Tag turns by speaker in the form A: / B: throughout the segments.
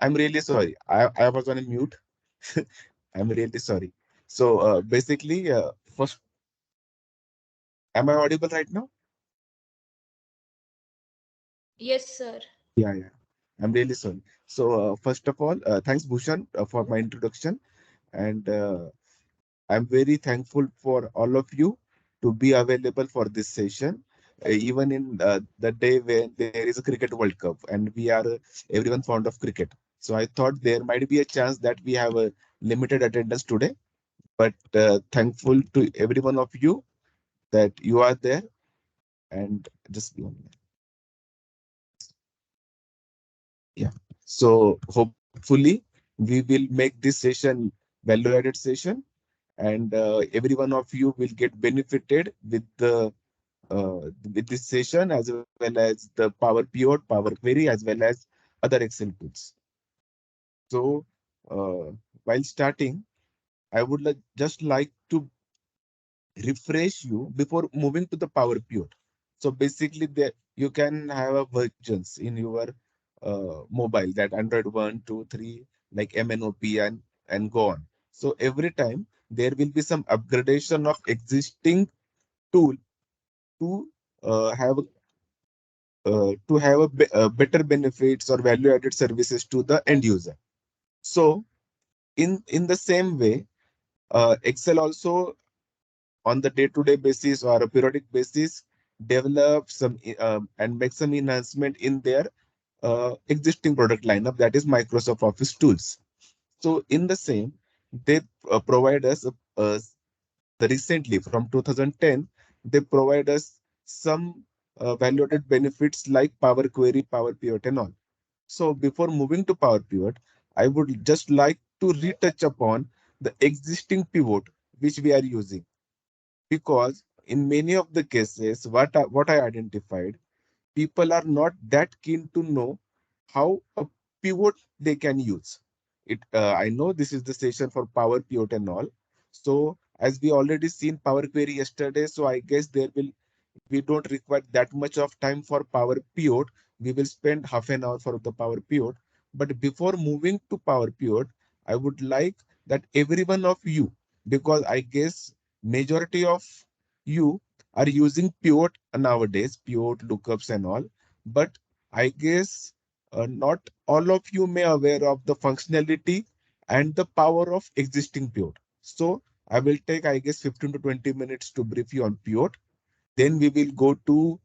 A: I'm really sorry. I was on a mute. I'm really sorry. So basically, first, am I audible right now?
B: Yes, sir.
A: Yeah, yeah. I'm really sorry. So first of all, thanks Bhushan for my introduction, and I'm very thankful for all of you to be available for this session, even in the day when there is a cricket World Cup and we are everyone fond of cricket. So I thought there might be a chance that we have a limited attendance today, but thankful to every one of you that you are there and just be on. Yeah. So hopefully we will make this session value-added session, and every one of you will get benefited with this session as well as the Power Pivot, Power Query, as well as other Excel tools. So while starting, I would just like to refresh you before moving to the Power Pivot. So basically, there you can have a versions in your mobile that Android 1, 2, 3, like MNOP and go on. So every time there will be some upgradation of existing tool to have better benefits or value added services to the end user. So in the same way, Excel also on the day-to-day basis or a periodic basis develop some and make some enhancement in their existing product lineup, that is Microsoft Office tools. So in the same, they provide us the recently from 2010 they provide us some value-added benefits like Power Query, Power Pivot, and all. So before moving to Power Pivot, I would just like to retouch upon the existing pivot which we are using, because in many of the cases what I identified, people are not that keen to know how a pivot they can use it. I know this is the session for Power Pivot and all. So as we already seen Power Query yesterday, so I guess there will we don't require that much of time for Power Pivot. We will spend half an hour for the Power Pivot. But before moving to Power Pivot, I would like that every one of you, because I guess majority of you are using pivot nowadays, pivot lookups and all. But I guess not all of you may aware of the functionality and the power of existing pivot. So I will take, I guess, 15 to 20 minutes to brief you on pivot. Then we will go to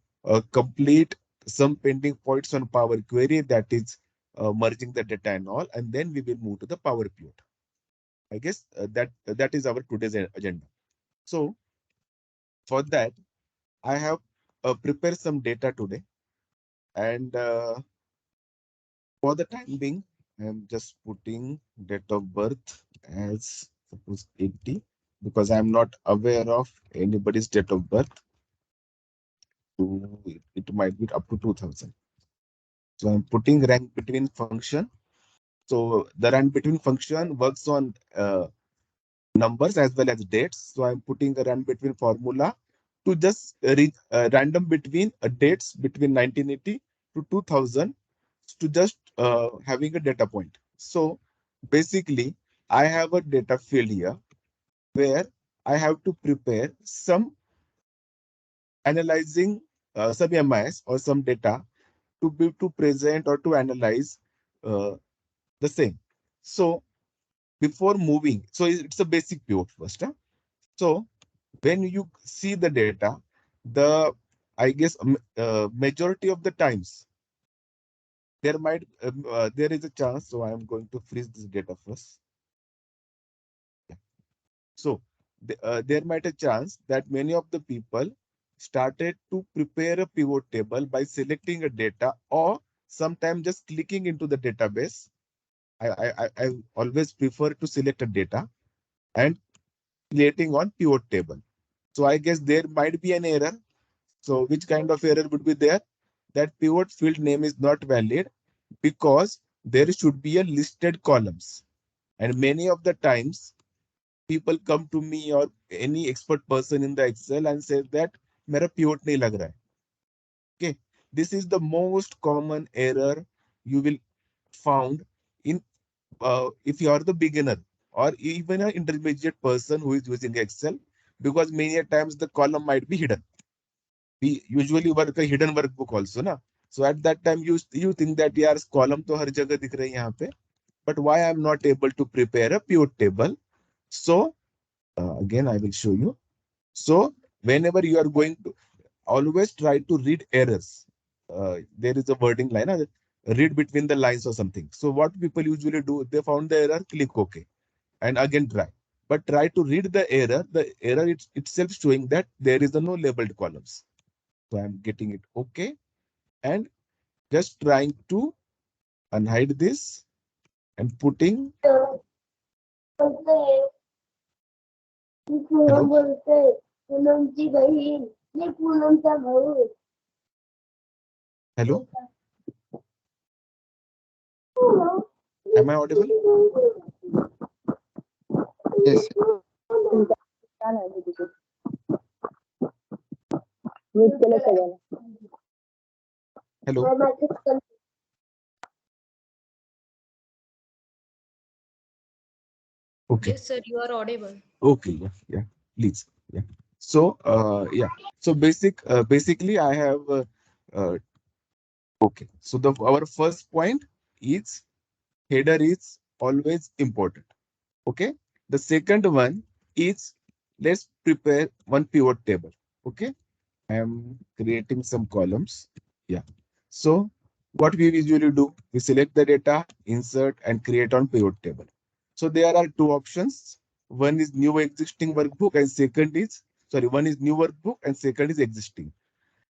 A: complete some pending points on Power Query, that is merging the data and all, and then we will move to the Power Pivot. I guess that is our today's agenda. So for that, I have prepared some data today, and for the time being, I am just putting date of birth as suppose 80, because I am not aware of anybody's date of birth. So it might be up to 2000. So I'm putting rank between function. So the rank between function works on numbers as well as dates. So I'm putting a run between formula to just random between dates between 1980 to 2000 to just having a data point. So basically, I have a data field here where I have to prepare some analyzing some MIS or some data to be to present or to analyze uh, the same. So before moving, so it's a basic pivot first. Huh? So when you see the data, the I guess majority of the times there is a chance. So I am going to freeze this data first. Yeah. So there might a chance that many of the people started to prepare a pivot table by selecting a data or sometimes just clicking into the database. I always prefer to select a data and creating on pivot table. So I guess there might be an error. So which kind of error would be there? That pivot field name is not valid because there should be a listed columns. And many of the times people come to me or any expert person in the Excel and say that मेरा pivot नहीं लग रहा है. Okay. This is the most common error you will found if you are the beginner or even an intermediate person who is using Excel, because many a times the column might be hidden. We usually work a hidden workbook also, na. So at that time you think that यार column तो हर जगह दिख रही है यहाँ पे, but why I'm not able to prepare a pivot table? So again I will show you. So whenever you are going to always try to read errors. There is a wording line, read between the lines or something. So what people usually do, they found the error, click OK, and again try. But try to read the error itself showing that there is no labeled columns. So I'm getting it OK and just trying to unhide this and putting. Hello, hello, am I audible?
C: Yes,
A: Hello, okay,
B: Yes, sir, you are audible.
A: okay, yeah, yeah, please, yeah. So, yeah, so basically, I have uh, okay. So the our first point is header is always important. Okay. The second one is let's prepare one pivot table. Okay. I am creating some columns. Yeah. So what we usually do, we select the data, insert and create on pivot table. So there are two options. One is new existing workbook and second is, sorry, one is new workbook and second is existing.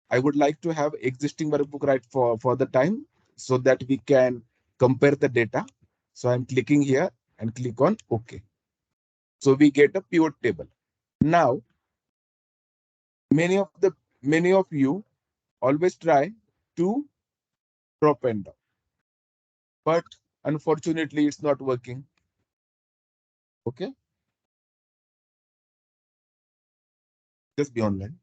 A: I would like to have existing workbook right for the time so that we can compare the data. So I'm clicking here and click on OK. So we get a pivot table. Now, many of you always try to drop and down, but unfortunately it's not working. Okay, just be online.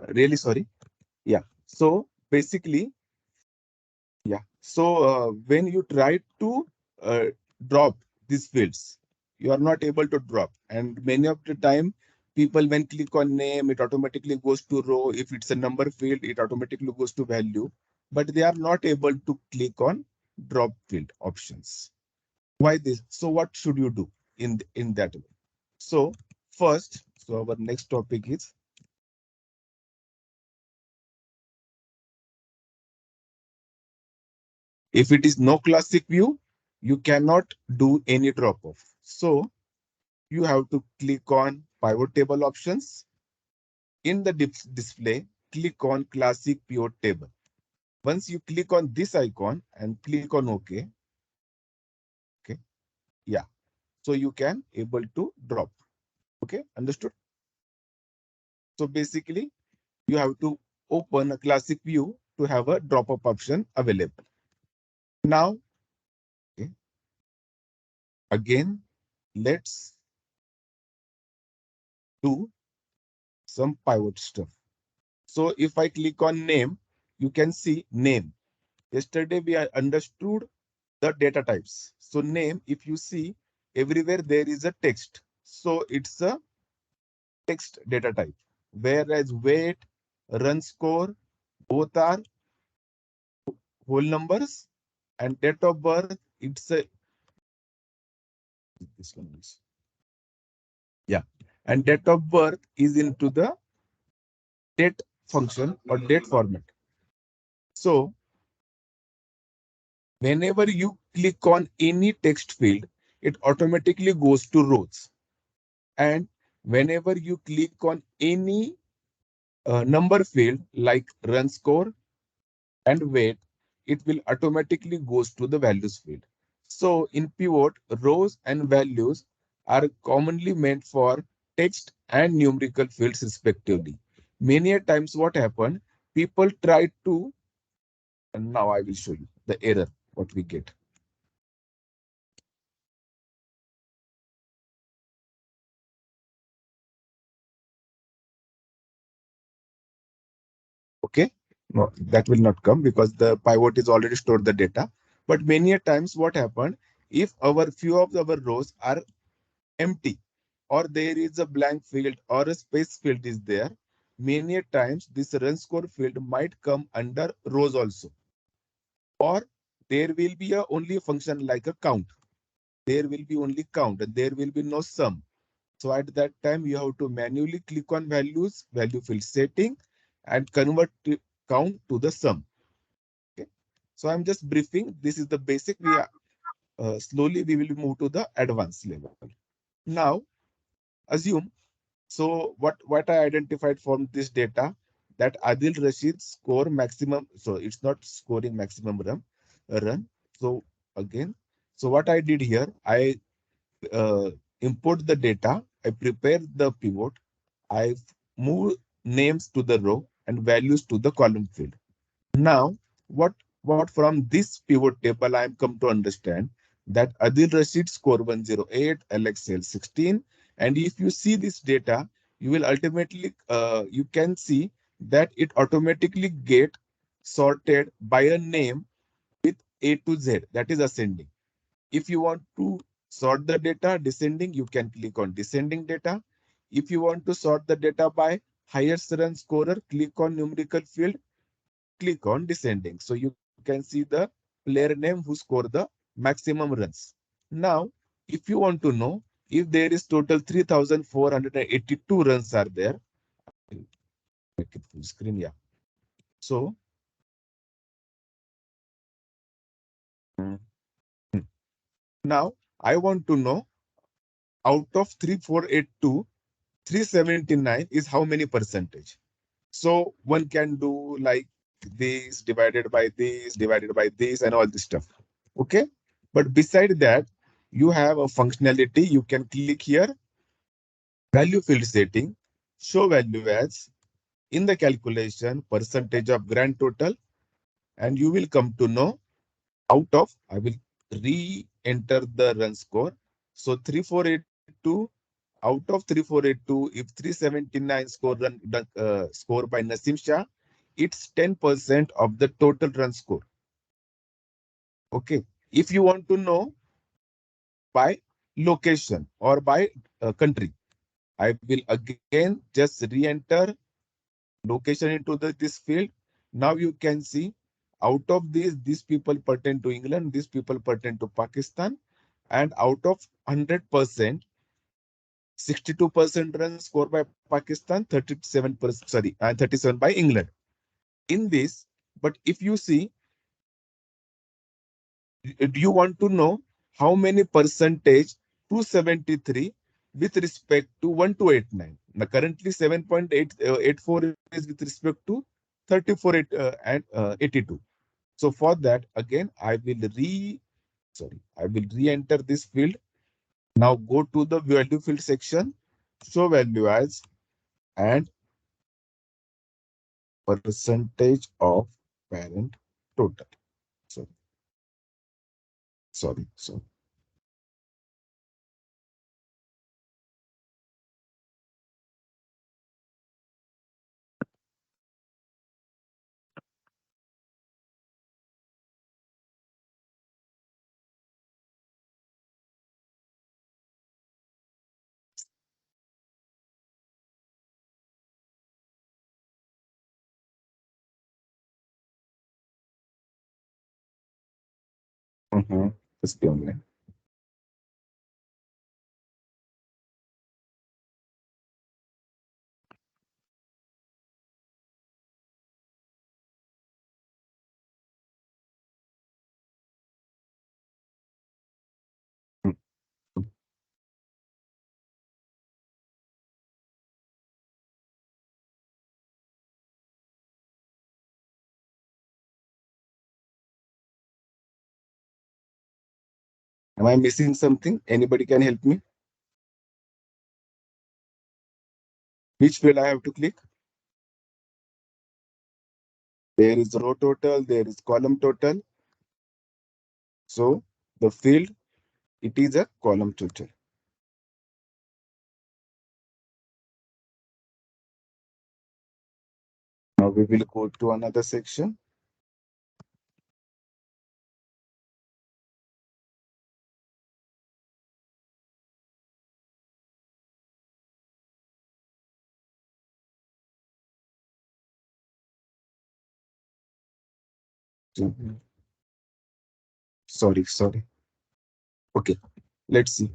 A: Really sorry. Yeah. So basically, yeah. So when you try to uh, drop these fields, you are not able to drop. And many of the time, people when click on name, it automatically goes to row. If it's a number field, it automatically goes to value. But they are not able to click on drop field options. Why this? So what should you do in that way? So first, so our next topic is if it is no classic view, you cannot do any drop off. So you have to click on pivot table options. In the display, click on classic pivot table. Once you click on this icon and click on OK, okay, yeah. So you can able to drop. Okay, understood? So basically, you have to open a classic view to have a drop up option available. Now, okay, again, let's do some pivot stuff. So if I click on name, you can see name. Yesterday we understood the data types. So name, if you see everywhere there is a text. So it's a text data type. Whereas weight, run score, both are whole numbers and date of birth, it's a this one is. Yeah. And date of birth is into the date function or date format. So whenever you click on any text field, it automatically goes to rows. And whenever you click on any number field like run score and weight, it will automatically goes to the values field. So in pivot, rows and values are commonly meant for text and numerical fields respectively. Many a times what happened, people try to And now I will show you the error, what we get. Okay. No, that will not come because the pivot is already stored the data. But many a times what happened, if our few of our rows are empty or there is a blank field or a space field is there, many a times this run score field might come under rows also. Or there will be a only a function like a count. There will be only count and there will be no sum. So at that time, you have to manually click on values, value field setting, and convert count to the sum. Okay. So I'm just briefing. This is the basic. Slowly we will move to the advanced level. Now, assume. So what I identified from this data that Adil Rashid score maximum. So it's not scoring maximum run. So again, so what I did here, I uh, import the data, I prepare the pivot, I move names to the row and values to the column field. Now, what from this pivot table I am come to understand that Adil Rashid score 108, LXL 16, and if you see this data, you will ultimately you can see that it automatically get sorted by a name with A to Z, that is ascending. If you want to sort the data descending, you can click on descending data. If you want to sort the data by highest run scorer, click on numerical field, click on descending. So you can see the player name who score the maximum runs. Now, if you want to know if there is total 3,482 runs are there, I'll make it full screen. Yeah. So mm, mm. now I want to know out of 3,482, 379 is how many percentage. So one can do like this divided by this divided by this and all this stuff. Okay. But beside that, you have a functionality. You can click here, value field setting, show value as in the calculation percentage of grand total, and you will come to know out of, I will re-enter the run score. So 3482 out of 3482, if 379 score by Nasim Shah, it's 10% of the total run score. Okay. If you want to know by location or by country, I will again just re-enter location into this field. Now you can see out of these people pertain to England, these people pertain to Pakistan, and out of 100%, 62% run score by Pakistan, 37%, sorry, and 37 by England. In this, but if you see, do you want to know how many percentage 273 with respect to 1289? Now, currently 7.84 is with respect to 34.82. So for that, again, I will re-enter this field. Now go to the value field section, show value as and percentage of parent total. So sorry. So just be online. Am I missing something? Anybody can help me? Which field I have to click? There is row total, there is column total. So the field, it is a column total. Now we will go to another section. Sorry. Okay, let's see.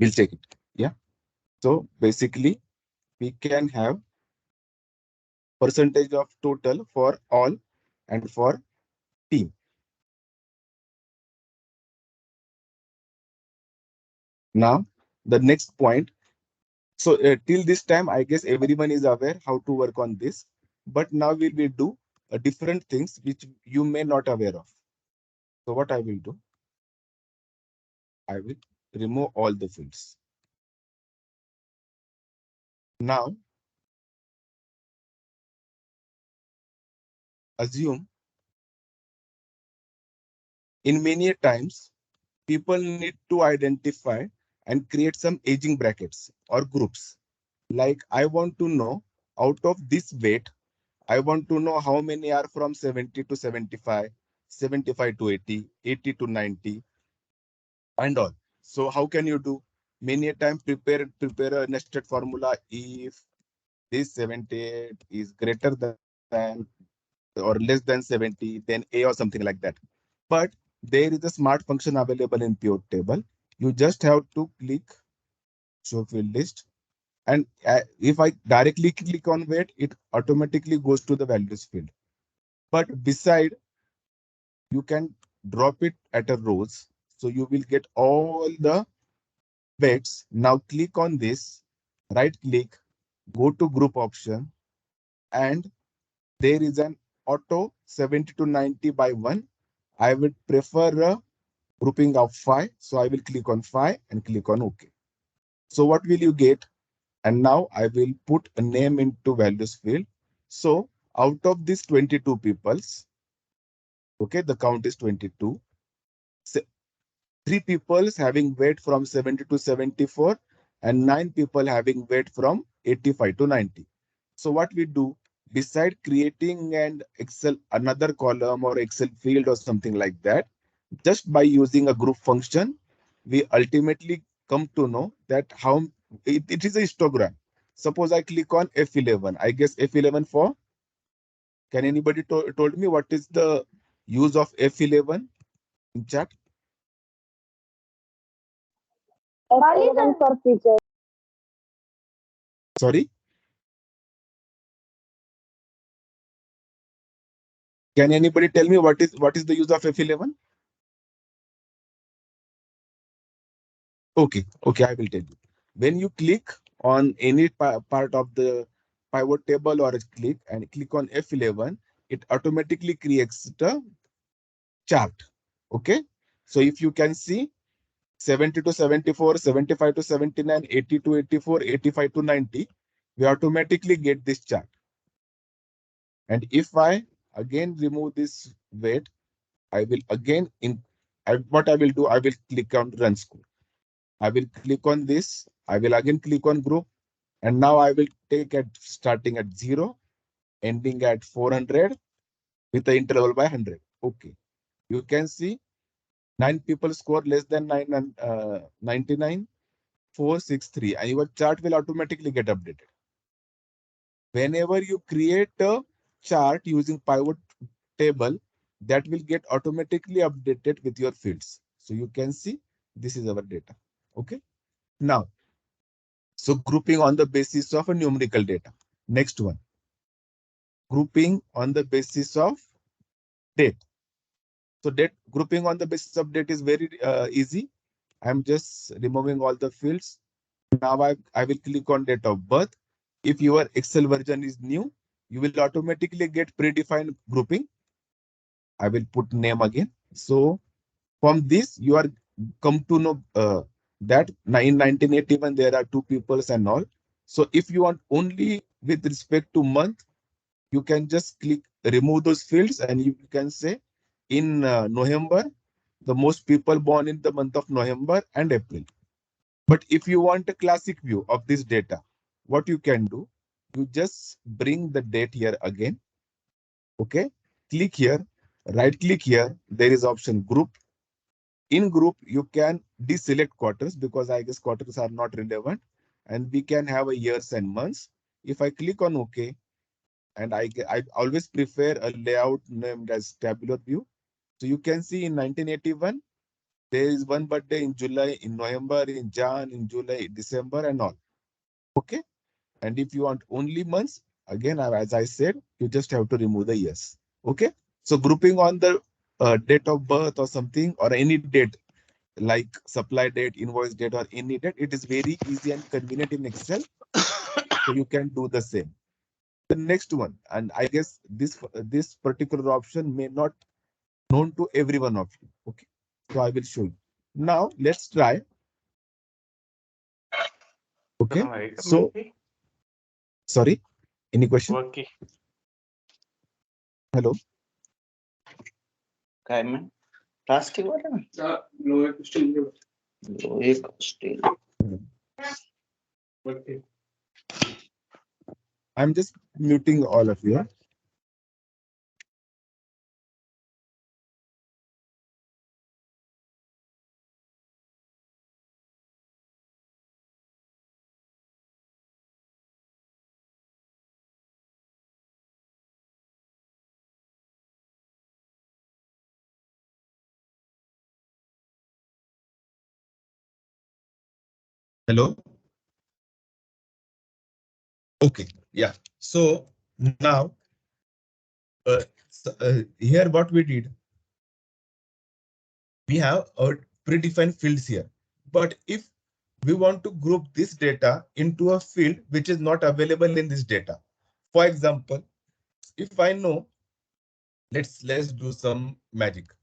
A: We'll take it. Yeah. So basically, we can have percentage of total for all and for team. Now, the next point. So till this time, I guess everyone is aware how to work on this. But now we will do different things which you may not aware of. So what I will do, I will remove all the fields. Now, assume in many times, people need to identify and create some aging brackets or groups. Like I want to know out of this weight, I want to know how many are from 70 to 75, 75 to 80, 80 to 90, and all. So how can you do? Many a time prepare a nested formula if this 78 is greater than or less than 70, then A or something like that. But there is a smart function available in pivot table. You just have to click show field list. And if I directly click on weight, it automatically goes to the values field. But beside, you can drop it at a rows. So you will get all the weights. Now click on this, right click, go to group option, and there is an auto 70 to 90 by 1. I would prefer a grouping of 5. So I will click on 5 and click on OK. So what will you get? And now I will put a name into values field. So out of these 22 peoples, okay, the count is 22. Three people having weight from 70 to 74 and 9 people having weight from 85 to 90. So what we do, beside creating an Excel, another column or Excel field or something like that, just by using a group function, we ultimately come to know that how it is a histogram. Suppose I click on F11. I guess F11 for, can anybody told me what is the use of F11 in chat?
C: F11 for feature.
A: Sorry, can anybody tell me what is the use of F11? Okay, I will tell you. When you click on any part of the pivot table or click and click on F11, it automatically creates the chart. Okay, so if you can see 70 to 74, 75 to 79, 80 to 84, 85 to 90, we automatically get this chart. And if I again remove this weight, I will again what I will do, I will click on run score. I will click on this. I will again click on group. And now I will take at starting at 0, ending at 400 with the interval by 100. Okay. You can see 9 people score less than 99, 463. And your chart will automatically get updated. Whenever you create a chart using pivot table, that will get automatically updated with your fields. So you can see this is our data. Okay. Now, so grouping on the basis of a numerical data. Next one, grouping on the basis of date. So date grouping on the basis of date is very easy. I'm just removing all the fields. Now I will click on date of birth. If your Excel version is new, you will automatically get predefined grouping. I will put name again. So from this, you are come to know that in 1981, there are two peoples and all. So if you want only with respect to month, you can just click remove those fields and you can say in November, the most people born in the month of November and April. But if you want a classic view of this data, what you can do, you just bring the date here again. Okay, click here, right click here. There is option group. In group, you can deselect quarters because I guess quarters are not relevant, and we can have a years and months. If I click on OK, and I always prefer a layout named as tabular view. So you can see in 1981, there is one birthday in July, in November, in Jan, in July, December, and all. Okay. And if you want only months, again, as I said, you just have to remove the years. Okay. So grouping on the date of birth or something or any date like supply date, invoice date, or any date, it is very easy and convenient in Excel. So you can do the same. The next one, and I guess this particular option may not known to every one of you. Okay. So I will show you. Now let's try. Okay. So sorry, any question?
D: Okay.
A: Hello.
D: काय man? Plastic वाला ना? लोहे का steel.
A: I'm just muting all of you. Hello. Okay. Yeah. So now here what we did, we have a predefined fields here. But if we want to group this data into a field which is not available in this data, for example, if I know, let's do some magic.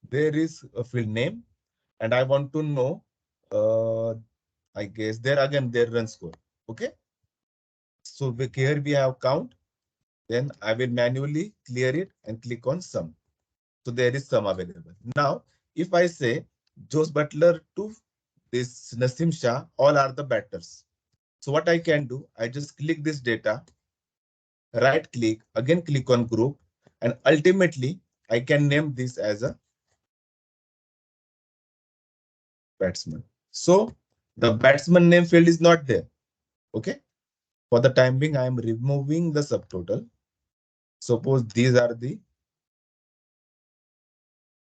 A: There is a field name, and I want to know. I guess there again there run score. Okay. So here we have count. Then I will manually clear it and click on sum. So there is sum available. Now, if I say Jose Butler to this Nasim Shah, all are the batters. So what I can do, I just click this data, right click, again click on group, and ultimately I can name this as a batsman. So the batsman name field is not there. Okay. For the time being, I am removing the subtotal. Suppose these are the,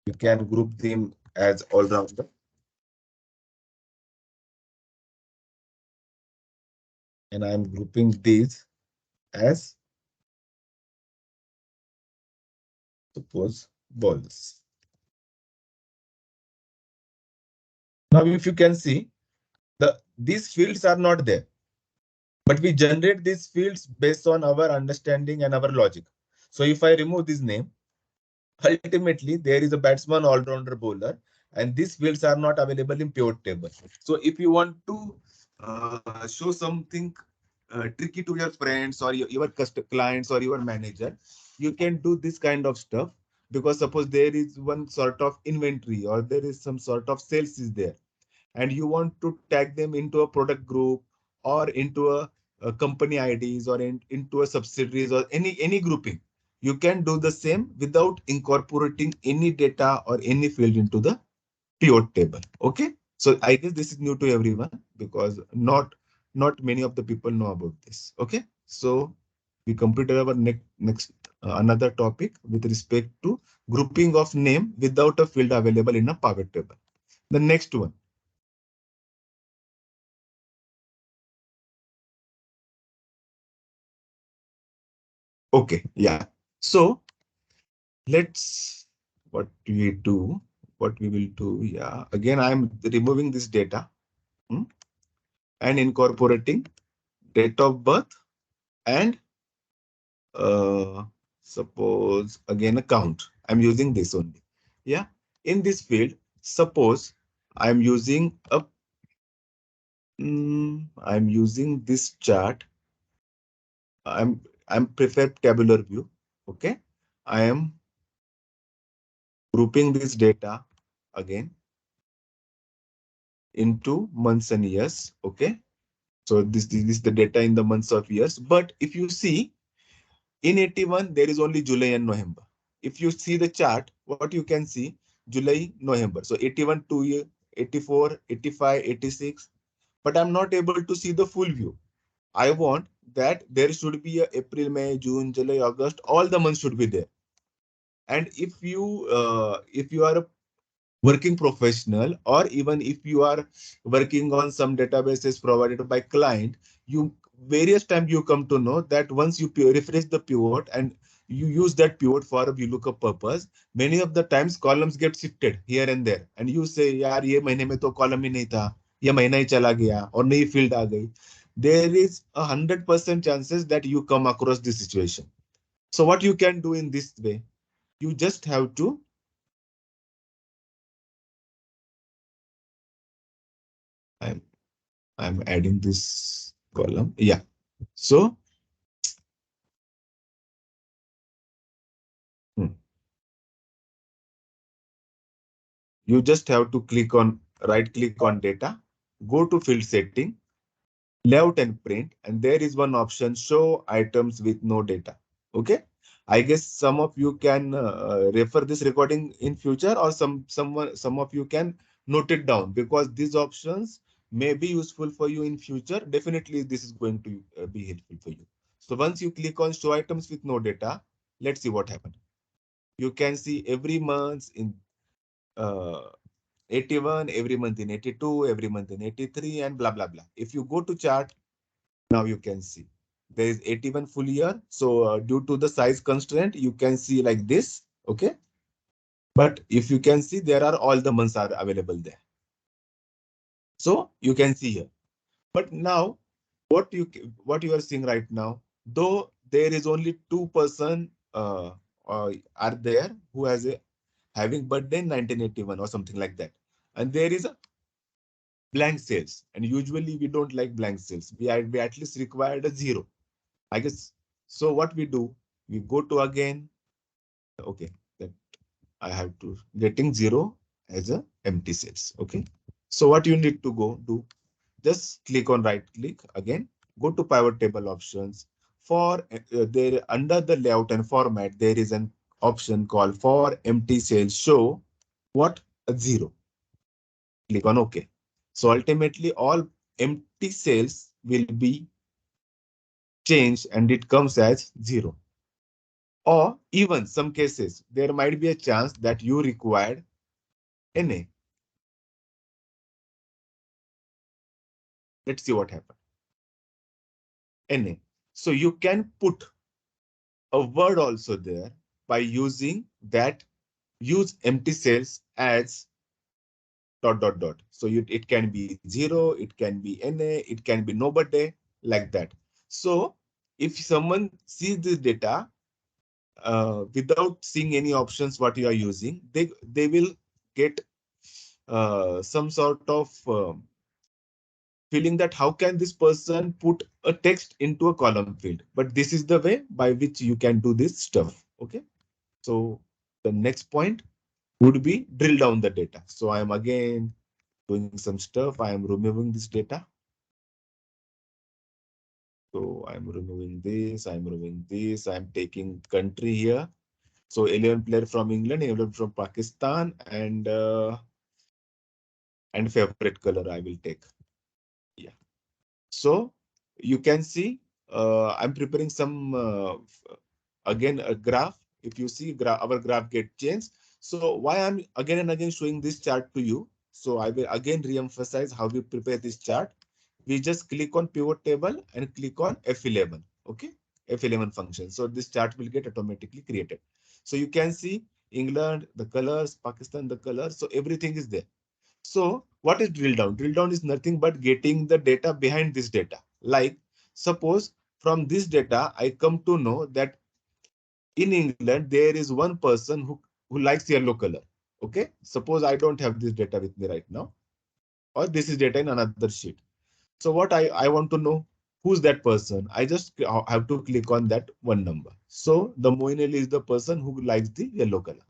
A: you can group them as all rounder. And I'm grouping these as, suppose, balls. Now, if you can see, these fields are not there, but we generate these fields based on our understanding and our logic. So if I remove this name, ultimately there is a batsman, all-rounder, bowler, and these fields are not available in pivot table. So if you want to show something tricky to your friends or your clients or your manager, you can do this kind of stuff, because suppose there is one sort of inventory or there is some sort of sales is there, and you want to tag them into a product group or into a company IDs or into a subsidiaries or any grouping, you can do the same without incorporating any data or any field into the pivot table. Okay. So I guess this is new to everyone because not many of the people know about this. Okay. So we completed our next another topic with respect to grouping of name without a field available in a pivot table. The next one. Okay, yeah. So let's what we will do. Yeah, again, I'm removing this data hmm, and incorporating date of birth and uh, suppose again a count. I'm using this only. Yeah, in this field, suppose I'm using a I'm using this chart I'm prefer tabular view. Okay. I am grouping this data again into months and years. Okay. So this is the data in the months of years. But if you see in 81, there is only July and November. If you see the chart, what you can see July, November. So 81, 2 year, 84, 85, 86. But I'm not able to see the full view. I want that there should be a April, May, June, July, August, all the months should be there. And if you are a working professional, or even if you are working on some databases provided by client, you various times you come to know that once you refresh the pivot and you use that pivot for a VLOOKUP purpose, many of the times columns get shifted here and there, and you say, यार ये महीने में तो column ही नहीं था, ये महीना ही चला गया और नई field आ गई. There is 100% chances that you come across this situation. So what you can do in this way, you just have to I'm I'm adding this column. Yeah. So hmm, you just have to click on right click on data, go to field setting, layout and print, and there is one option show items with no data. Okay. I guess some of you can refer this recording in future, or some of you can note it down, because these options may be useful for you in future. Definitely, this is going to be helpful for you. So once you click on show items with no data, let's see what happens. You can see every month in uh, 81, every month in 82, every month in 83, and blah, blah, blah. If you go to chart, now you can see there is 81 full year. So due to the size constraint, you can see like this. Okay. But if you can see, there are all the months are available there. So you can see here. But now what you are seeing right now, though there is only 2% are there who has a having birthday in 1981 or something like that. And there is a blank cells. And usually we don't like blank cells. We at least required a zero, I guess. So what we do, we go to again, okay, that I have to getting zero as a empty cells. Okay. So what you need to go do, just click on right click again, go to pivot table options. For there under the layout and format, there is an option called for empty cells show what a zero. Click on OK. So ultimately, all empty cells will be changed and it comes as zero. Or even some cases, there might be a chance that you required NA. Let's see what happened. NA. So you can put a word also there by using that use empty cells as dot dot dot. So it can be zero, it can be NA, it can be nobody, like that. So if someone sees this data without seeing any options what you are using, they will get some sort of feeling that how can this person put a text into a column field. But this is the way by which you can do this stuff. Okay. So the next point would be drill down the data. So I am again doing some stuff. I am removing this data. So I'm removing this. I'm removing this. I'm taking country here. So 11 player from England, 11 from Pakistan, and favorite color I will take. Yeah. So you can see I'm preparing some again a graph. If you see our graph get changed. So why I'm again and again showing this chart to you. So I will again re-emphasize how we prepare this chart. We just click on pivot table and click on F11. Okay. F11 function. So this chart will get automatically created. So you can see England, the colors, Pakistan, the colors. So everything is there. So what is drill down? Drill down is nothing but getting the data behind this data. Like suppose from this data, I come to know that in England, there is one person who likes yellow color. Okay. Suppose I don't have this data with me right now, or this is data in another sheet. So what I want to know, who's that person? I just have to click on that one number. So the Moinelli is the person who likes the yellow color.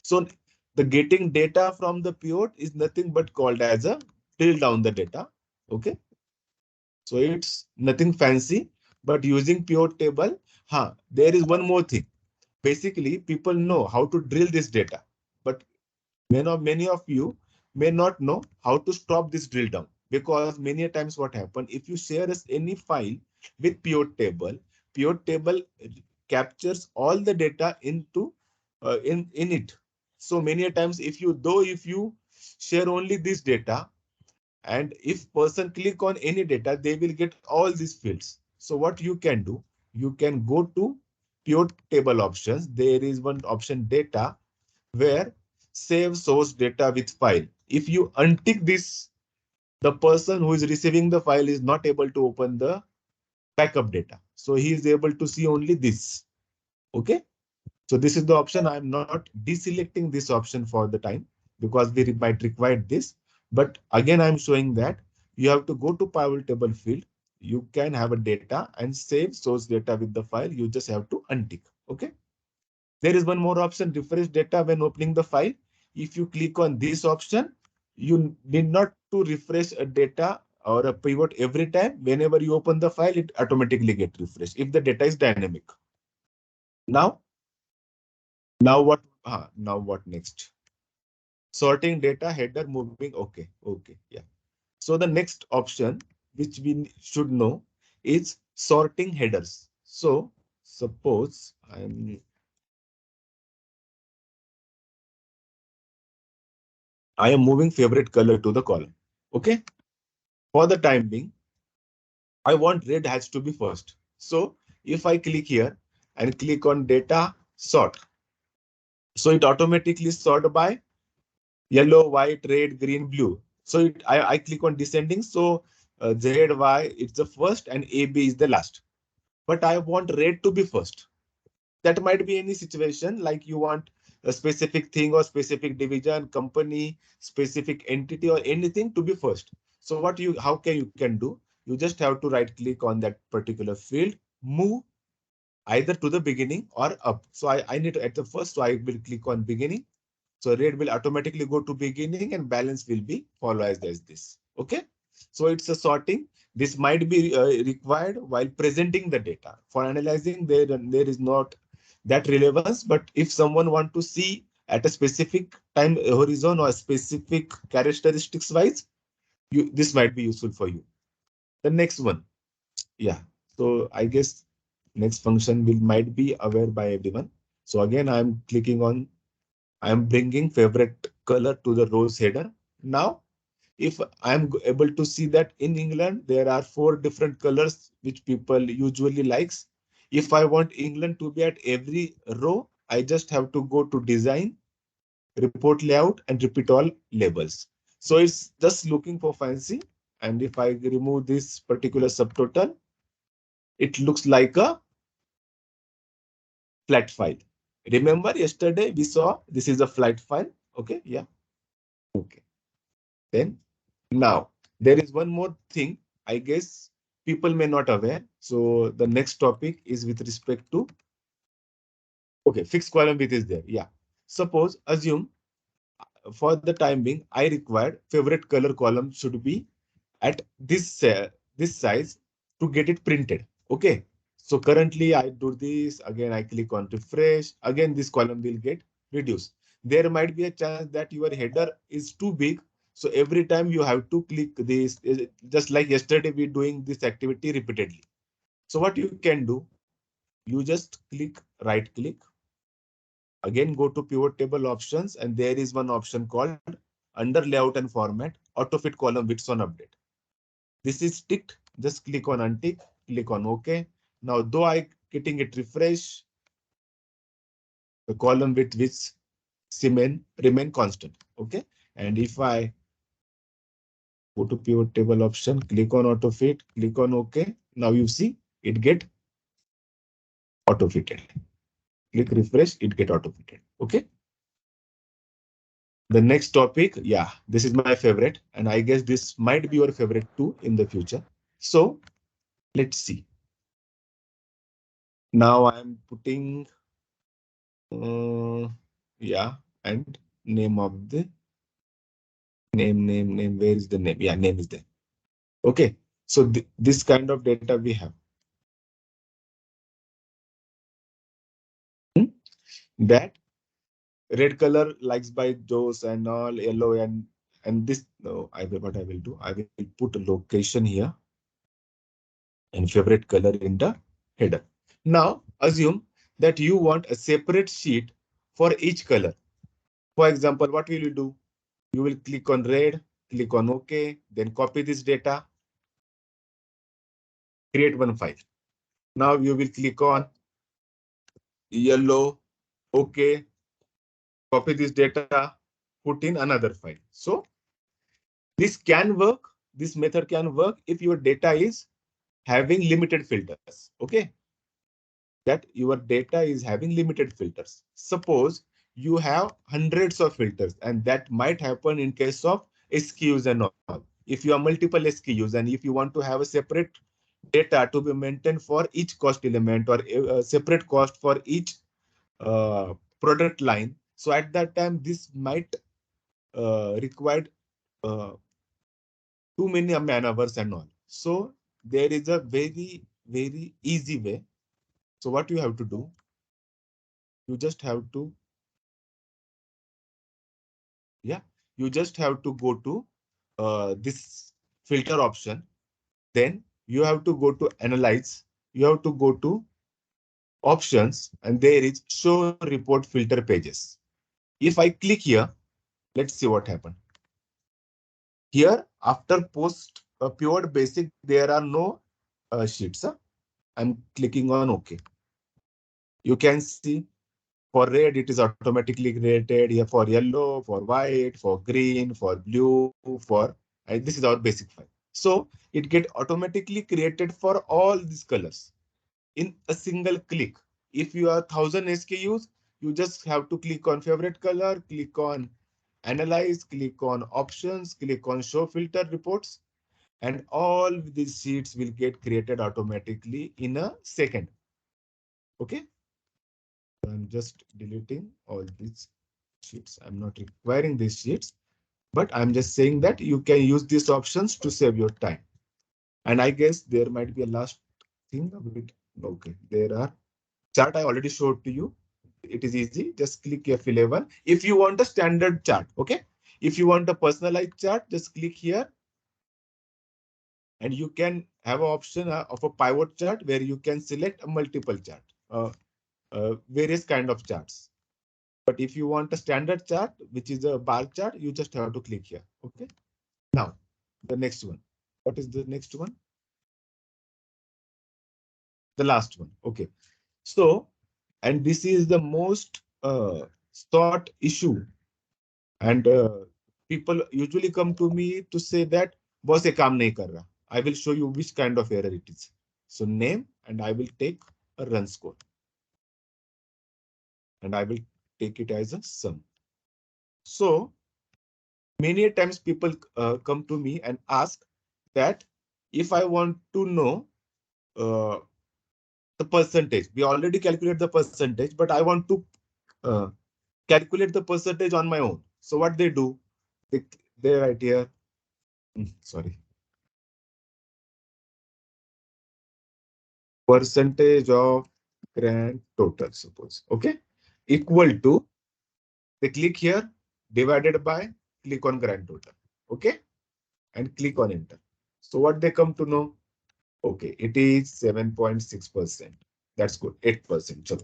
A: So the getting data from the pivot is nothing but called as a drill down the data. Okay. So it's nothing fancy, but using pivot table, there is one more thing. Basically, people know how to drill this data, but many of you may not know how to stop this drill down, because many times what happen, if you share us any file with pivot table captures all the data into in it. So many times if you share only this data, and if person click on any data, they will get all these fields. So what you can do, you can go to pivot table options. There is one option, data, where save source data with file. If you untick this, the person who is receiving the file is not able to open the backup data. So he is able to see only this. Okay. So this is the option. I'm not deselecting this option for the time because we might require this. But again, I'm showing that you have to go to pivot table field. You can have a data and save source data with the file. You just have to untick. Okay. There is one more option, refresh data when opening the file. If you click on this option, you need not to refresh a data or a pivot every time. Whenever you open the file, it automatically get refreshed if the data is dynamic. Now, now what next? Sorting data header moving. Okay, okay, yeah. So the next option which we should know is sorting headers. So suppose I am moving favorite color to the column. Okay. For the time being, I want red has to be first. So if I click here and click on data sort, so it automatically sort by yellow, white, red, green, blue. So I click on descending. So Z, Y, it's the first and AB is the last. But I want red to be first. That might be any situation, like you want a specific thing or specific division, company, specific entity or anything to be first. So how can do? You just have to right click on that particular field, move either to the beginning or up. So I need to at the first, so I will click on beginning. So red will automatically go to beginning and balance will be followed as this. Okay. So it's a sorting. This might be required while presenting the data. For analyzing, there is not that relevance. But if someone want to see at a specific time horizon or specific characteristics wise, this might be useful for you. The next one. Yeah. So I guess next function will might be aware by everyone. So again, I'm bringing favorite color to the rows header. Now, if I'm able to see that in England, there are 4 different colors which people usually likes. If I want England to be at every row, I just have to go to design, report layout, and repeat all labels. So it's just looking for fancy. And if I remove this particular subtotal, it looks like a flat file. Remember yesterday we saw this is a flat file. Okay. Yeah. Okay. Then now there is one more thing, I guess people may not aware. So the next topic is with respect to, okay, fixed column width is there. Yeah. Suppose assume for the time being, I required favorite color column should be at this size to get it printed. Okay. So currently I do this again. I click on refresh. Again, this column will get reduced. There might be a chance that your header is too big. So every time you have to click this, just like yesterday, we doing this activity repeatedly. So what you can do, you just click right click. Again, go to pivot table options, and there is one option called under layout and format, auto fit column widths on update. This is ticked. Just click on untick, click on OK. Now, though I getting it refresh, the column width which remain constant. Okay. And if I go to pivot table option, click on auto fit, click on OK. Now you see it get auto fitted. Click refresh, it get auto fitted. Okay. The next topic, yeah, this is my favorite, and I guess this might be your favorite too in the future. So Let's see. Now I'm putting, yeah, and name of the name. Where is the name? Yeah, name is there. Okay. So this kind of data we have. Hmm? That red color likes by those and all yellow and this. No, what I will do. I will put a location here and favorite color in the header. Now assume that you want a separate sheet for each color. For example, what will you do? You will click on red, click on OK, then copy this data, create one file. Now you will click on yellow, OK, copy this data, put in another file. So this can work. This method can work if your data is having limited filters. Okay. That your data is having limited filters. Suppose you have hundreds of filters, and that might happen in case of SKUs and all. If you have multiple SKUs and if you want to have a separate data to be maintained for each cost element or a separate cost for each product line, so at that time this might require uh, too many man hours and all. So there is a very easy way. So what you have to do, you just have to, yeah, you just have to go to this filter option. Then you have to go to analyze. You have to go to options, and there is show report filter pages. If I click here, let's see what happened. Here, after post pure basic, there are no sheets. I'm clicking on OK. You can see for red, it is automatically created here for yellow, for white, for green, for blue, for, and this is our basic file. So it get automatically created for all these colors in a single click. If you are 1000 SKUs, you just have to click on favorite color, click on analyze, click on options, click on show filter reports, and all these sheets will get created automatically in a second. Okay. I'm just deleting all these sheets. I'm not requiring these sheets, but I'm just saying that you can use these options to save your time. And I guess there might be a last thing a bit. Okay, there are chart I already showed to you. It is easy. Just click F11. If you want a standard chart, okay. If you want a personalized chart, just click here. And you can have an option of a pivot chart where you can select a multiple chart, various kind of charts. But if you want a standard chart, which is a bar chart, you just have to click here. Okay. Now, the next one. What is the next one? The last one. Okay. So, and this is the most sought issue. And people usually come to me to say that, boss, ye kaam nahi kar raha. I will show you which kind of error it is. So name, and I will take a run score. And I will take it as a sum. So many times people come to me and ask that if I want to know uh, the percentage, we already calculate the percentage, but I want to uh, calculate the percentage on my own. So what they do, they write here, sorry, percentage of grand total, suppose, okay, equal to, they click here, divided by, click on grand total, okay, and click on enter. So what they come to know, okay, it is 7.6%. That's good. 8%. So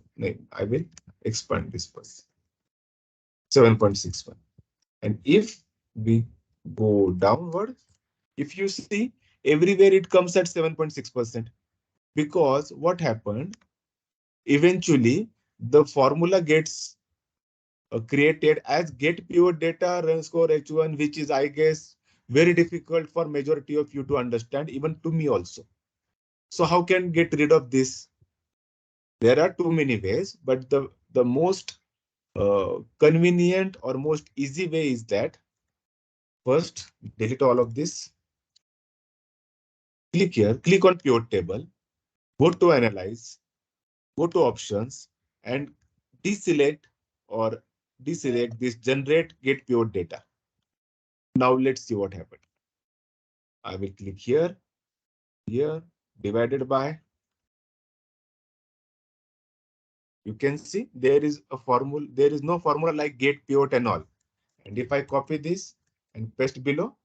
A: I will expand this percent. 7.61. And if we go downward, if you see everywhere it comes at 7.6%, because what happened? Eventually, the formula gets created as get pivot data run score H1, which is, I guess, very difficult for majority of you to understand, even to me also. So how can get rid of this? There are too many ways, but the most convenient or most easy way is that first delete all of this. Click here, click on pivot table, go to analyze, go to options, and deselect or deselect this generate get pivot data. Now let's see what happened. I will click here, divided by. You can see there is a formula. There is no formula like get pivot and all. And if I copy this and paste below,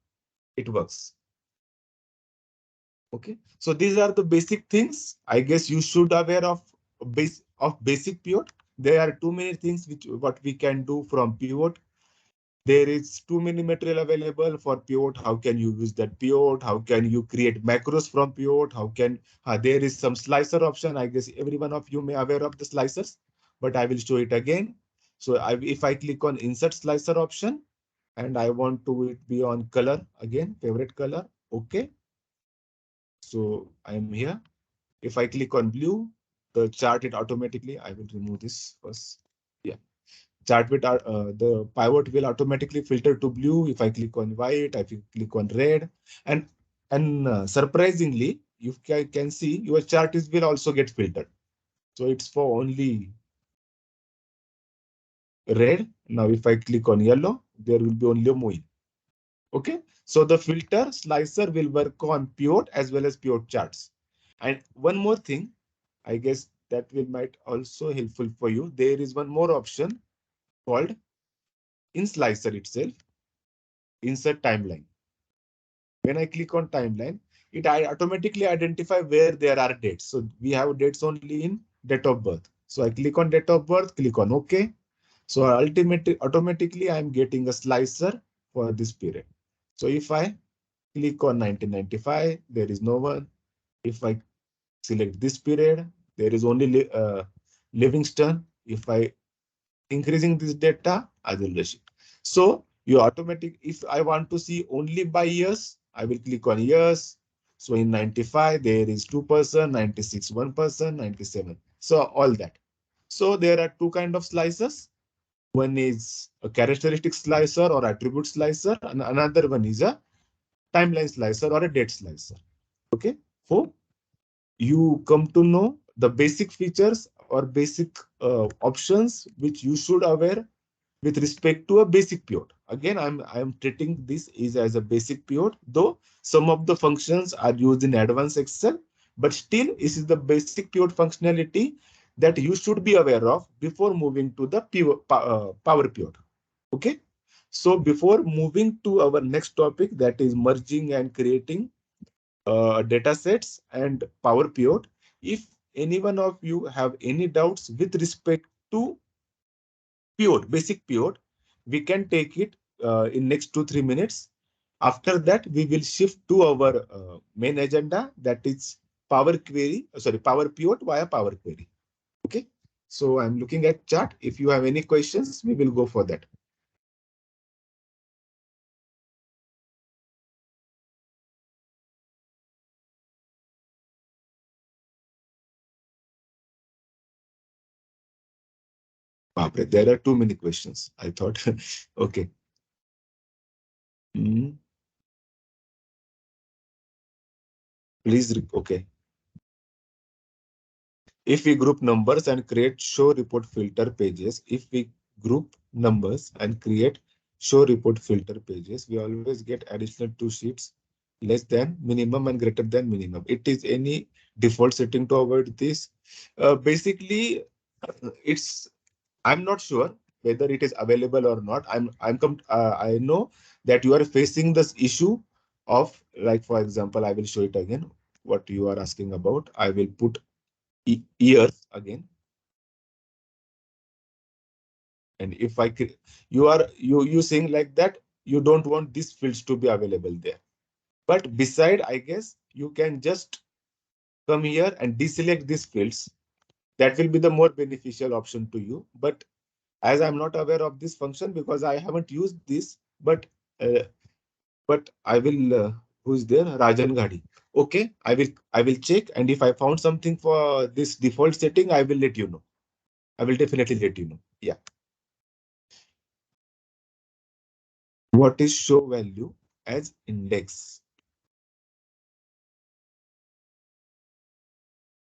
A: it works. Okay. So these are the basic things. I guess you should aware of basic pivot. There are too many things which what we can do from pivot. There is too many material available for pivot. How can you use that pivot? How can you create macros from pivot? How can there is some slicer option. I guess every one of you may aware of the slicers, but I will show it again. So if I click on insert slicer option and I want to it be on color again, favorite color. Okay. So I am here. If I click on blue, the chart it automatically. I will remove this first. Yeah. Chart with the pivot will automatically filter to blue. If I click on white, I click on red, and surprisingly, you can see your chart is will also get filtered. So it's for only red. Now if I click on yellow, there will be only moving. Okay, so the filter slicer will work on pivot as well as pivot charts. And one more thing, I guess that will might also helpful for you. There is one more option called in slicer itself, insert timeline. When I click on timeline, it automatically identify where there are dates. So we have dates only in date of birth. So I click on date of birth, click on OK. So ultimately, automatically, I'm getting a slicer for this period. So if I click on 1995, there is no one. If I select this period, there is only Livingston. If I increasing this data, I will receive. So you automatic, if I want to see only by years, I will click on years. So in 95, there is 2%, 96, 1%, 97. So all that. So there are two kind of slices. One is a characteristic slicer or attribute slicer, and another one is a timeline slicer or a date slicer. Okay. Hope you come to know the basic features or basic options which you should aware with respect to a basic pivot. Again, I'm treating this is as a basic pivot, though some of the functions are used in advanced Excel, but still this is the basic pivot functionality that you should be aware of before moving to the power pivot. Okay. So before moving to our next topic, that is merging and creating data sets and power pivot, if any one of you have any doubts with respect to pivot, basic pivot, we can take it in next 2-3 minutes. After that, we will shift to our main agenda, that is power query, sorry, power pivot via power query. Okay. So I'm looking at chart. If you have any questions, we will go for that. There are too many questions. I thought, okay. Mm, please, okay. If we group numbers and create show report filter pages, if we group numbers and create show report filter pages, we always get additional 2 sheets less than minimum and greater than minimum. It is any default setting to avoid this. Basically, it's I'm not sure whether it is available or not. I know that you are facing this issue of, like, for example, I will show it again. What you are asking about, I will put years again. And if you saying like that, you don't want these fields to be available there. But beside, I guess you can just come here and deselect these fields. That will be the more beneficial option to you. But as I'm not aware of this function because I haven't used this, uh, but I will who's there? Rajan Gadi. Okay, I will check, and if I found something for this default setting, I will let you know. I will definitely let you know. Yeah. What is show value as index?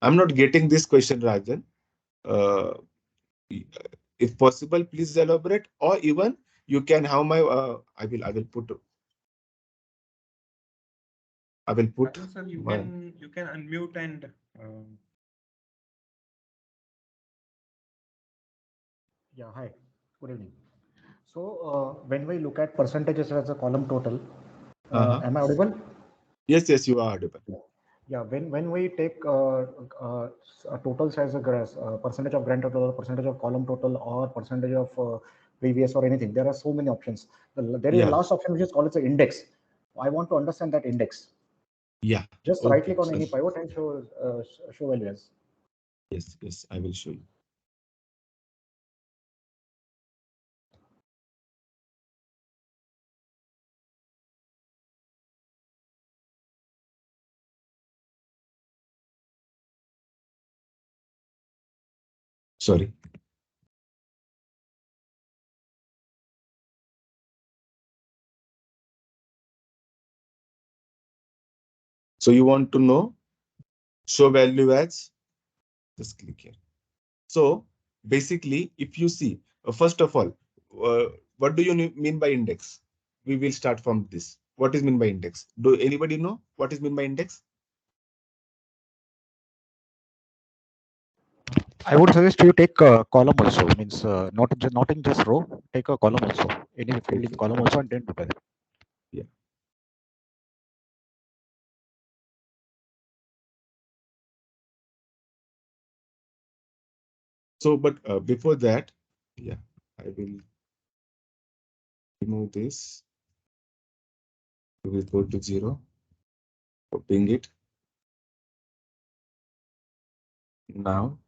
A: I'm not getting this question, Rajan. Uh, if possible, please elaborate, or even you can have my. I will put
E: Rajan sir,
A: my.
E: you can unmute and
F: Yeah, hi. Good evening. So, when we look at percentages as a column total,
A: Uh-huh.
F: am I audible?
A: Yes, yes, you are audible.
F: Yeah, when we take totals as a percentage of grand total, or percentage of column total, or percentage of previous or anything, there are so many options. There is a
A: Yeah,
F: last option which is called as an index. I want to understand that index.
A: yeah.
F: Just right
A: Okay.
F: click on
A: So
F: any pivot and show value as.
A: yes, yes, I will show you. Sorry. So you want to know show value as? Just click here. So basically, if you see, first of all, what do you mean by index? We will start from this. What is mean by index? Do anybody know what is mean by index?
F: I would suggest you take a column also, means not in just row, take a column also, any field in
A: Okay.
F: column also, and then put it.
A: Yeah. So, but before that, yeah, I will remove this. We will go to 0. Copying it. Now,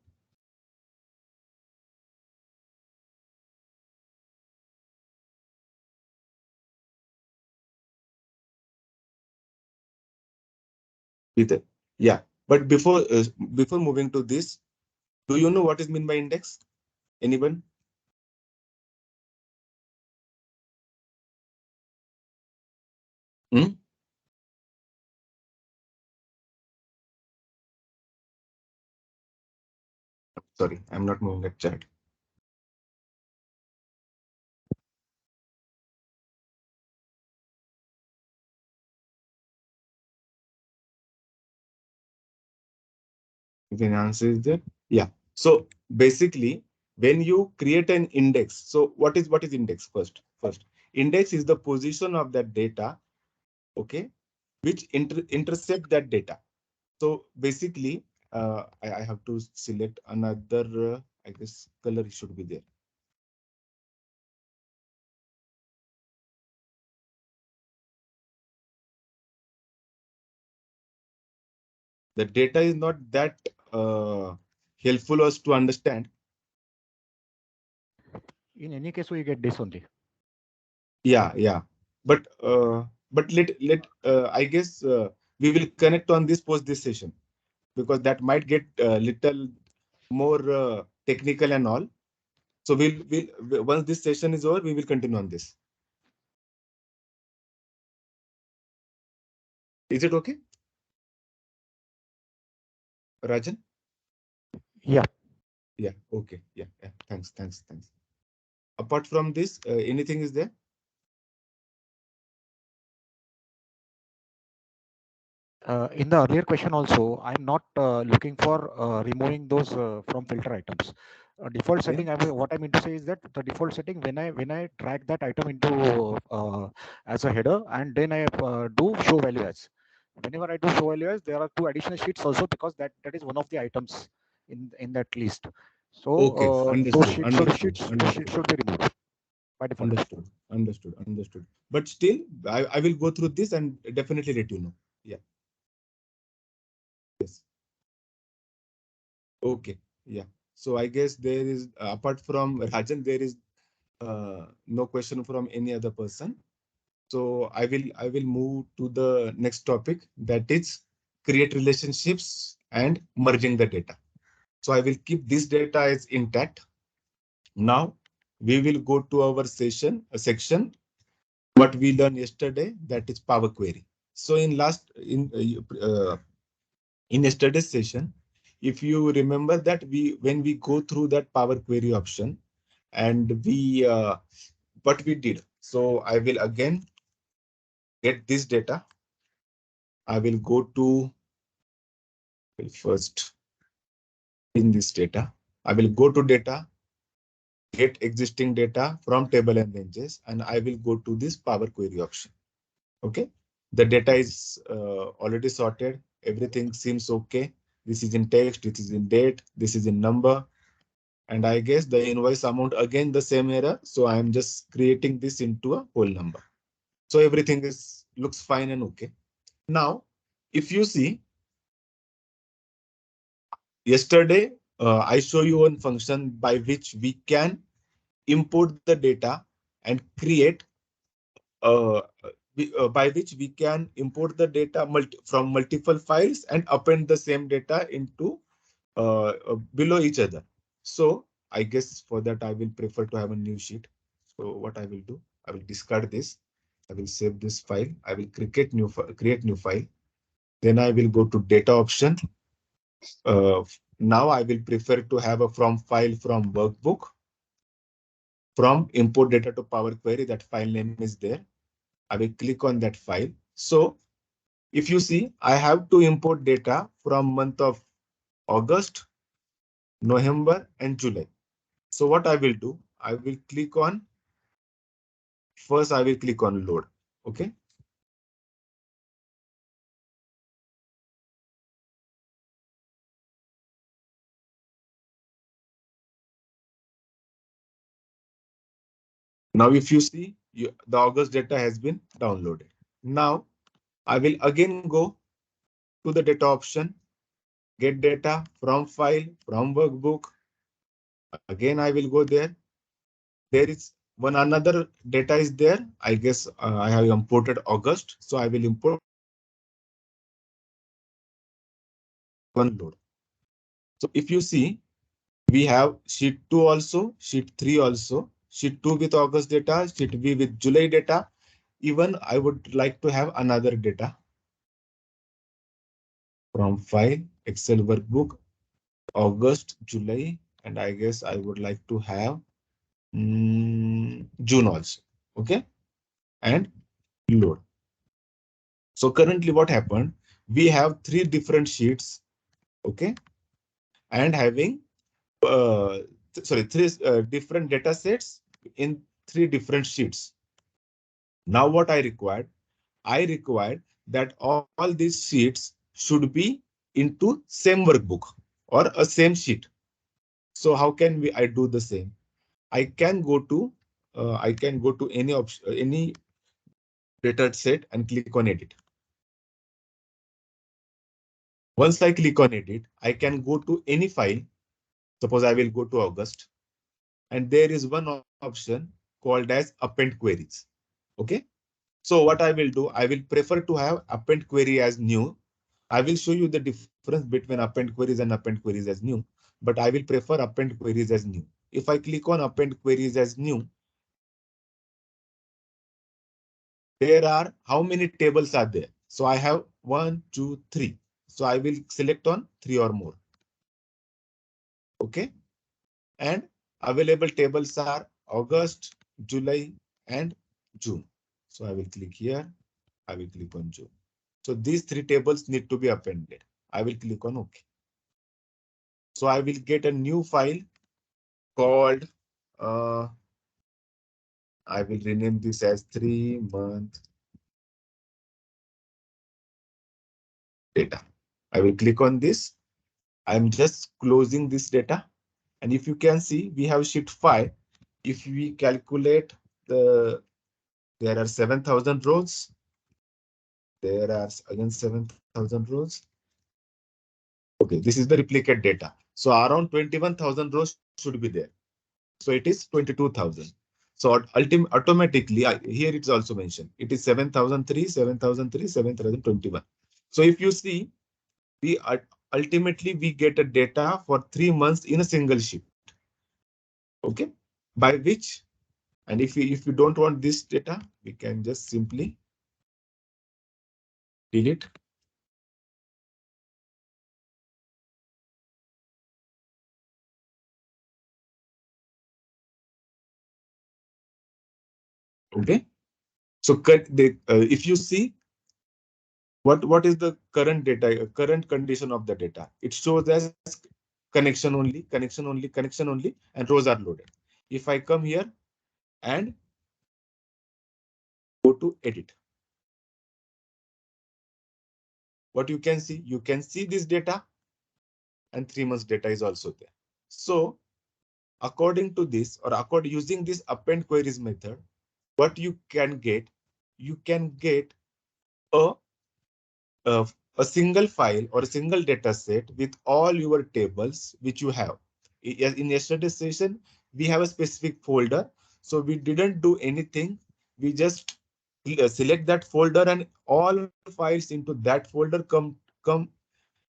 A: with it. Yeah. But before moving to this, do you know what is mean by index? Anyone? Hmm? Sorry, I'm not moving that chat. Finance is there. Yeah. So basically, when you create an index, so what is index first? First, index is the position of that data, okay, which intersect that data. So basically, I have to select another. I guess color should be there. The data is not that helpful us to understand.
F: In any case, we get this only.
A: Yeah, yeah. But let I guess we will connect on this post this session, because that might get little more technical and all. So once this session is over, we will continue on this. Is it okay, Rajan?
F: Yeah.
A: Yeah. Okay. Yeah. Yeah. Thanks. Thanks. Thanks. Apart from this, anything is there?
F: In the earlier question also, I'm not looking for removing those from filter items. Default
A: Okay.
F: setting, what I mean to say is that the default setting, when I drag that item into as a header, and then I do show value as. Whenever I do show value as, there are two additional sheets also, because that is one of the items in that list. So
A: Okay. Understood.
F: those
A: Understood.
F: sheets
A: Understood.
F: should be removed by default.
A: Understood. Understood. Understood. But still, I will go through this and definitely let you know. Yeah. Yes. Okay. Yeah. So I guess there is, apart from Rajan, there is no question from any other person. So I will move to the next topic, that is create relationships and merging the data. So I will keep this data as intact. Now we will go to our section what we learned yesterday, that is Power Query. So in yesterday's session, if you remember that when we go through that Power Query option and what we did. So I will again get this data. I will go to first in this data. I will go to data, get existing data from table and ranges, and I will go to this Power Query option. Okay, the data is already sorted. Everything seems okay. This is in text, this is in date, this is in number, and I guess the invoice amount again the same error. So I am just creating this into a whole number. So everything is looks fine and okay. Now, if you see, yesterday I show you one function by which we can import the data and create by which we can import the data from multiple files and append the same data into below each other. So I guess for that I will prefer to have a new sheet. So what I will do, I will discard this. I will save this file. I will create new file. Then I will go to data option. Now I will prefer to have a from file from workbook. From import data to Power Query, that file name is there. I will click on that file. So if you see, I have to import data from month of August, November, and July. So what I will do, I will click on, first I will click on load. Okay. Now, if you see, the August data has been downloaded. Now, I will again go to the data option, get data from file, from workbook. Again, I will go there. There is one another data is there. I guess I have imported August. So I will import one load. So if you see, we have sheet 2 also, sheet 3 also, sheet 2 with August data, sheet B with July data. Even I would like to have another data from file, Excel workbook, August, July, and I guess I would like to have June also. Okay, and load. So currently what happened, we have three different sheets, okay, and having three different data sets in three different sheets. Now what I required that all these sheets should be into same workbook or a same sheet. So how can I do the same? I can go to any option, any data set and click on edit. Once I click on edit, I can go to any file. Suppose I will go to August, and there is one option called as append queries. Okay. So what I will do, I will prefer to have append query as new. I will show you the difference between append queries and append queries as new, but I will prefer append queries as new. If I click on append queries as new, there are how many tables are there? So I have 1, 2, 3. So I will select on 3 or more. Okay. And available tables are August, July, and June. So I will click here. I will click on June. So these three tables need to be appended. I will click on OK. So I will get a new file called, I will rename this as 3-month data. I will click on this. I'm just closing this data. And if you can see, we have sheet 5. If we calculate there are 7,000 rows. There are again 7,000 rows. Okay, this is the replicate data. So around 21,000 rows should be there. So it is 22,000. So automatically, here it's also mentioned. It is 7,003, 7,003, 7,021. So if you see, we ultimately we get a data for 3 months in a single sheet. Okay, by which, and if you don't want this data, we can just simply delete. Okay. So if you see what is the current data, current condition of the data, it shows as connection only, connection only, connection only, and rows are loaded. If I come here and go to edit, what you can see this data, and 3 months data is also there. So according to this, or according using this append queries method, what you can get a, a, a single file or a single data set with all your tables which you have. In yesterday's session, we have a specific folder. So we didn't do anything. We just select that folder, and all files into that folder come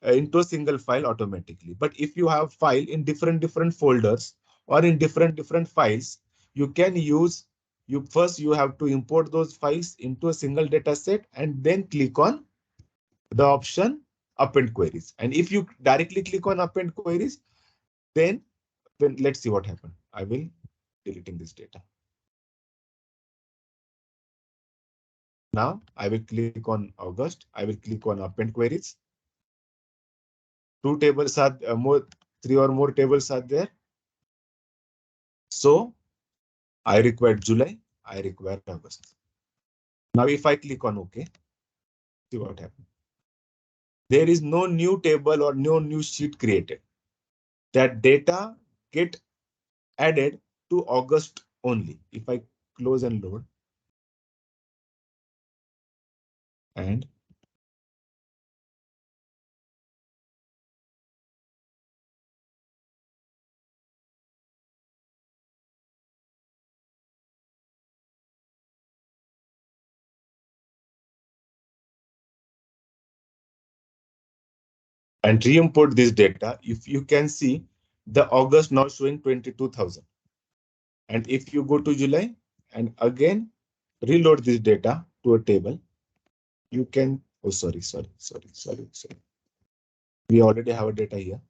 A: into a single file automatically. But if you have file in different folders or in different files, you can use, you have to import those files into a single data set and then click on the option append queries. And if you directly click on append queries, then let's see what happened. I will deleting this data. Now I will click on August. I will click on append queries. Two tables are three or more tables are there. So I require July, I require August. Now if I click on OK, see what happened. There is no new table or no new sheet created. That data get added to August only. If I close and load, and re-import this data, if you can see the August now showing 22,000. And if you go to July and again reload this data to a table, you can, oh, sorry. We already have a data here.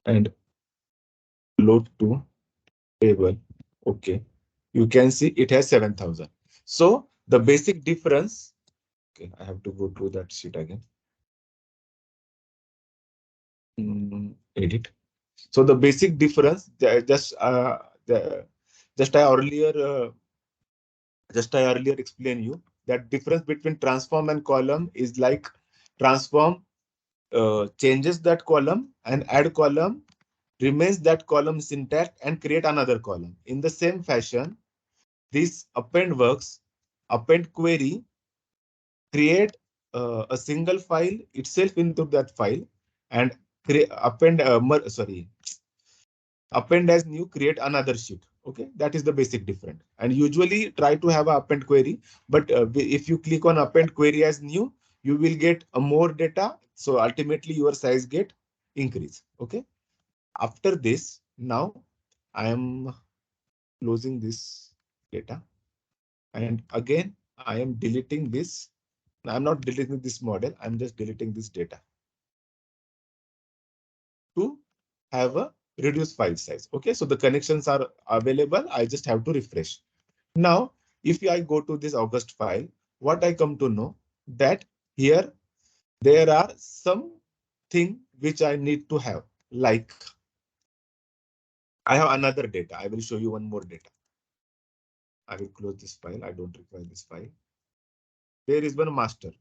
A: And load to table. Okay. You can see it has 7,000. So the basic difference, okay, I have to go to that sheet again. Edit. So the basic difference, just I earlier explained you that difference between transform and column is like transform changes that column, and add column remains that column is intact and create another column. In the same fashion, this append works. Append query create a single file itself into that file, and append append as new, create another sheet. Okay, that is the basic difference. And usually try to have a append query, but if you click on append query as new, you will get a more data. So ultimately your size get increase. Okay. After this, now I am closing this data, and again I am deleting this. I'm not deleting this model. I'm just deleting this data to have a reduced file size. Okay, so the connections are available. I just have to refresh. Now, if I go to this August file, what I come to know that here there are some thing which I need to have, like I have another data. I will show you one more data. I will close this file. I don't require this file. There is one master.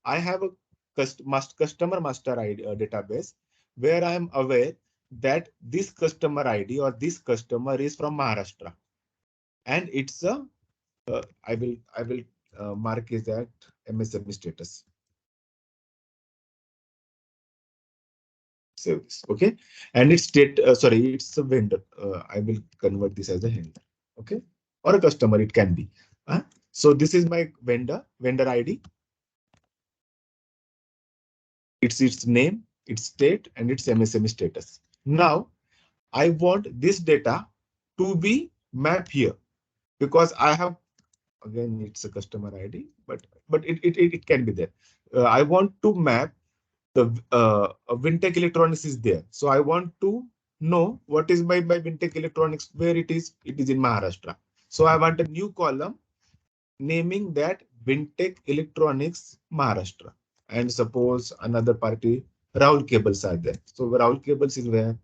A: I have a customer master ID database where I am aware that this customer ID or this customer is from Maharashtra, and it's a I will mark it at MSME status. Save this, okay? And it's it's a vendor. I will convert this as a handler, okay, or a customer. It can be. So this is my vendor ID. It's its name, its state, and its MSME status. Now I want this data to be mapped here, because I have, again, it's a customer ID, but it can be there. I want to map the Wintech Electronics is there. So I want to No, what is my Vintech Electronics? Where it is? It is in Maharashtra. So I want a new column naming that Vintech Electronics Maharashtra. And suppose another party, Rahul Cables are there. So Rahul Cables is where?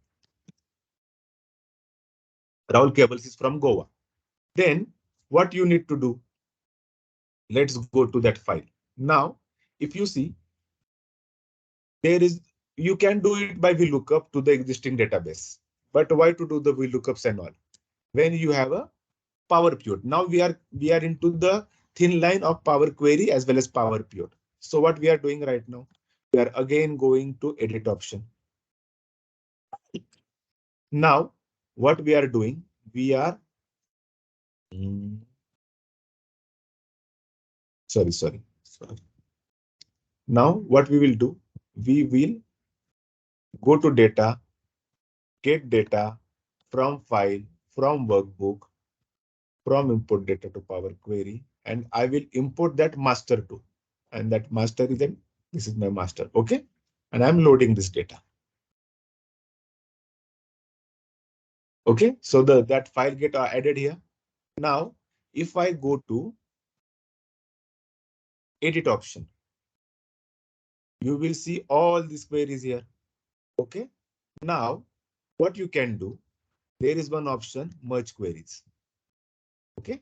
A: Rahul Cables is from Goa. Then what you need to do? Let's go to that file. Now, if you see, there is, you can do it by VLOOKUP to the existing database. But why to do the VLOOKUPs and all? When you have a Power Pivot. Now we are into the thin line of Power Query as well as Power Pivot. So what we are doing right now, we are again going to edit option. Now, what we are doing, we are sorry. Now, what we will do, we will go to data, get data from file, from workbook, from import data to Power Query, and I will import that master too. And that master is an, this is my master, okay? And I'm loading this data. Okay, so that file get added here. Now, if I go to edit option, you will see all these queries here. Okay, now what you can do, there is one option, merge queries. Okay,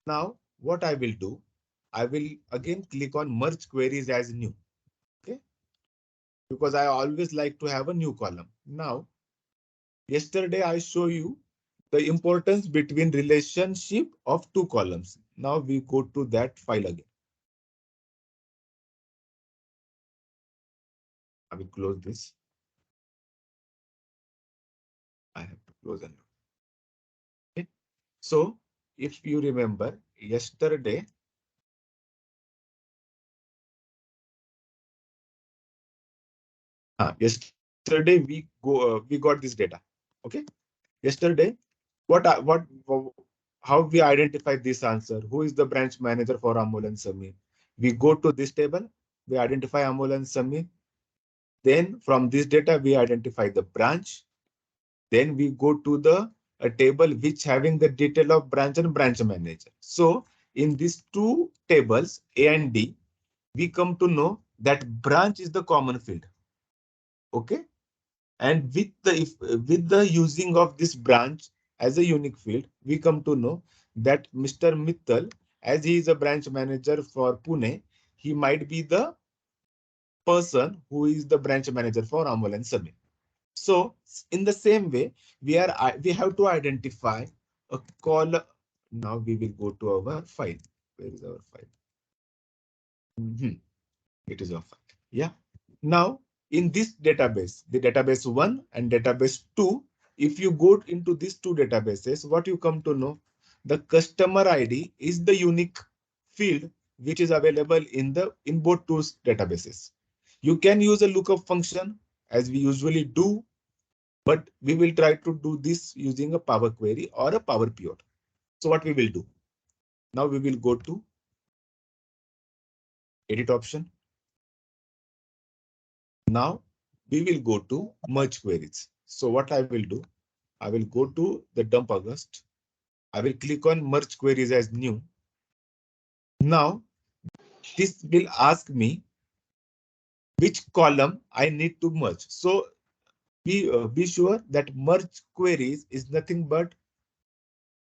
A: now what I will do, I will again click on merge queries as new. Okay, because I always like to have a new column. Now, yesterday I show you the importance between relationship of two columns. Now we go to that file again. I will close this. I have to close and okay. So if you remember yesterday, yesterday we got this data. Okay. Yesterday, how we identify this answer? Who is the branch manager for Amol and Samir? We go to this table, we identify Amol and Samir. Then from this data, we identify the branch. Then we go to the a table which having the detail of branch and branch manager. So in these two tables, A and D, we come to know that branch is the common field. Okay. And with the using of this branch as a unique field, we come to know that Mr. Mittal, as he is a branch manager for Pune, he might be the person who is the branch manager for Amol and Samir. So in the same way, we have to identify a column. Now we will go to our file. Where is our file? It is our file. Yeah. Now in this database, the database 1 and database 2, if you go into these two databases, what you come to know, the customer ID is the unique field which is available in both two databases. You can use a lookup function as we usually do, but we will try to do this using a Power Query or a Power Pivot. So what we will do? Now we will go to edit option. Now we will go to merge queries. So what I will do, I will go to the dump August. I will click on merge queries as new. Now this will ask me which column I need to merge. So be sure that merge queries is nothing but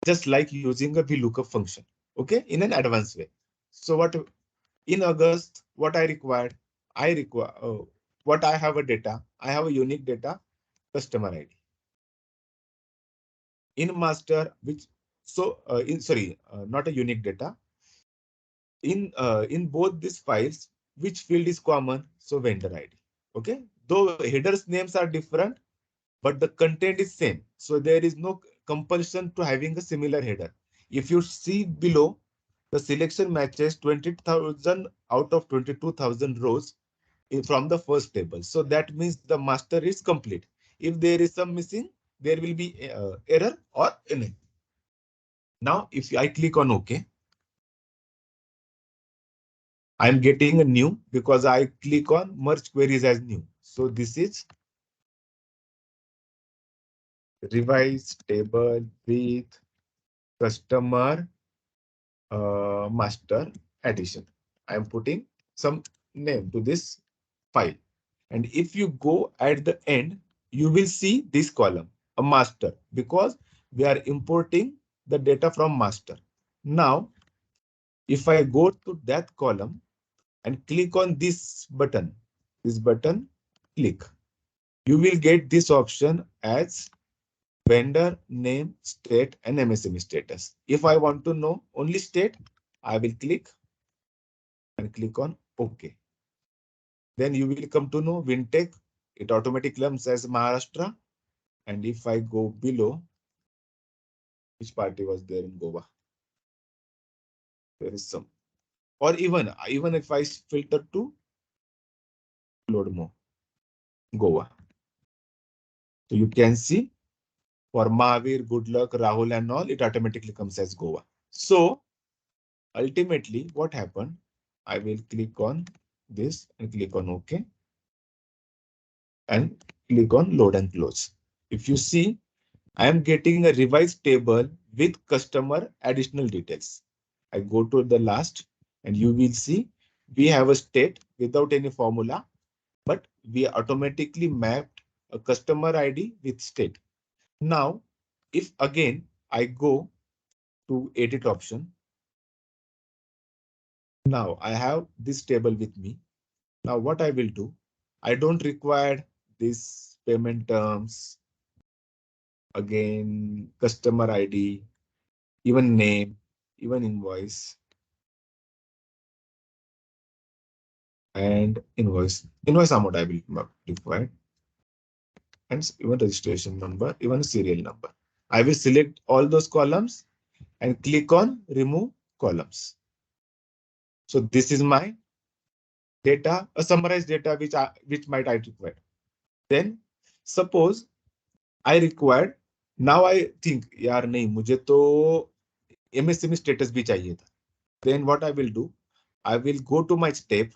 A: just like using a VLOOKUP function, okay, in an advanced way. So what in August, what I required, I require what I have a data, I have a unique data, customer ID. In master, which so in sorry, not a unique data. In both these files, which field is common? So vendor ID. Okay, though headers names are different, but the content is same. So there is no compulsion to having a similar header. If you see below, the selection matches 20,000 out of 22,000 rows from the first table. So that means the master is complete. If there is some missing, there will be error or any. Now, if I click on OK, I'm getting a new because I click on merge queries as new. So this is revise table with customer master addition. I am putting some name to this file. And if you go at the end, you will see this column, a master, because we are importing the data from master. Now, if I go to that column and click on this button, click, you will get this option as vendor name, state, and MSME status. If I want to know only state, I will click on OK. Then you will come to know Wintech. It automatically comes as Maharashtra. And if I go below, which party was there in Goa? There is some. Or even if I filter to load more, Goa. So you can see for Mahavir, Good Luck, Rahul, and all, it automatically comes as Goa. So ultimately, what happened? I will click on this and click on OK and click on load and close. If you see, I am getting a revised table with customer additional details. I go to the last and you will see we have a state without any formula, but we automatically mapped a customer ID with state. Now, if again I go to edit option, now I have this table with me. Now what I will do, I don't require this payment terms, again, customer ID, even name, even invoice, and invoice amount I will require, and even registration number, even serial number. I will select all those columns and click on remove columns. So this is my data, a summarized data which might I require. Then suppose I required, now I think यार नहीं मुझे तो MSME status भी चाहिए था. Then what I will do, I will go to my step,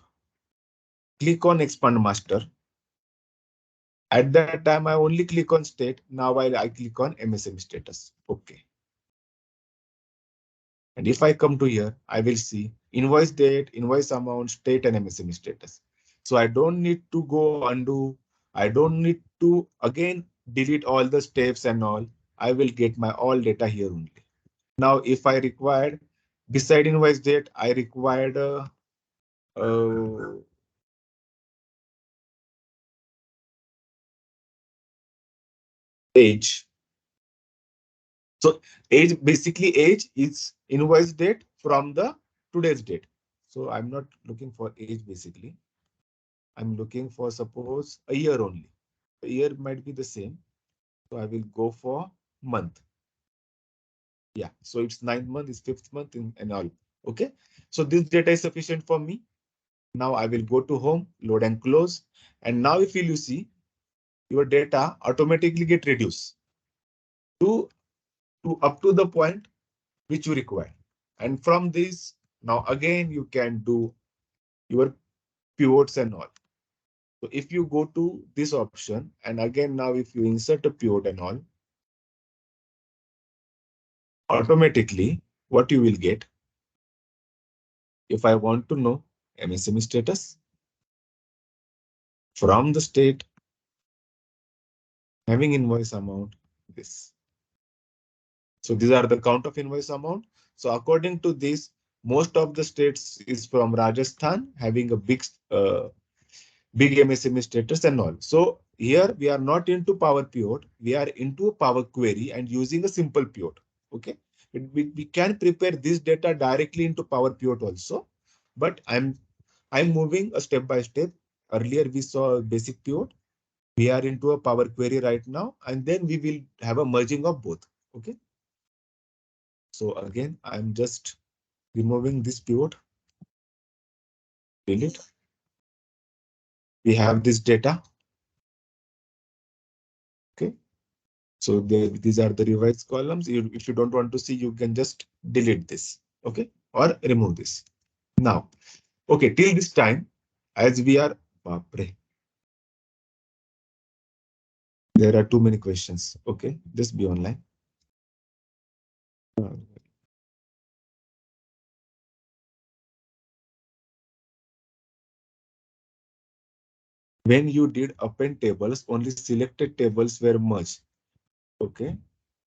A: click on expand master. At that time, I only click on state. Now I click on MSME status. Okay. And if I come to here, I will see invoice date, invoice amount, state, and MSME status. So I don't need to go undo. I don't need to again delete all the steps and all. I will get my all data here only. Now, if I required beside invoice date, I required uh, age. So basically age is invoice date from the today's date. So I'm not looking for age basically. I'm looking for suppose a year only. The year might be the same. So I will go for month. Yeah. So it's 9th month, it's 5th month and all. Okay. So this data is sufficient for me. Now I will go to home, load and close. And now if you see, your data automatically get reduced to up to the point which you require. And from this, now again, you can do your pivots and all. So if you go to this option, and again, now if you insert a pivot and all, automatically what you will get, if I want to know MSME status from the state, having invoice amount, this. So these are the count of invoice amount. So according to this, most of the states is from Rajasthan having a big MSME status and all. So here we are not into Power Pivot, we are into Power Query and using a simple pivot. Okay, we can prepare this data directly into Power Pivot also, but I'm moving a step by step. Earlier we saw a basic pivot. We are into a Power Query right now, and then we will have a merging of both. Okay. So again, I'm just removing this pivot. Delete. We have this data. Okay. So these are the revised columns. If you don't want to see, you can just delete this, okay, or remove this. Now, okay, till this time, as we are, There are too many questions. Okay, just be online. When you did append tables, only selected tables were merged. Okay.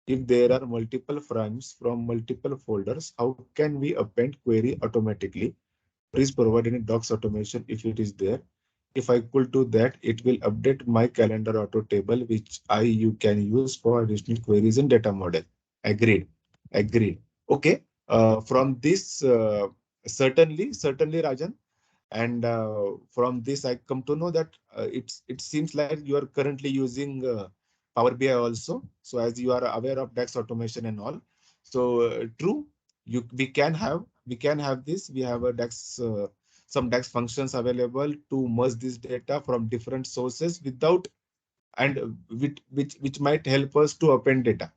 A: If there are multiple frames from multiple folders, how can we append query automatically? Please provide any docs automation if it is there. If I could do that, it will update my calendar auto table, which you can use for additional queries in data model. Agreed. Agreed. Okay. From this, certainly, Rajan. And from this, I come to know that it seems like you are currently using Power BI also. So as you are aware of DAX automation and all, so true, we can have this. We have a DAX some DAX functions available to merge this data from different sources without and which might help us to append data.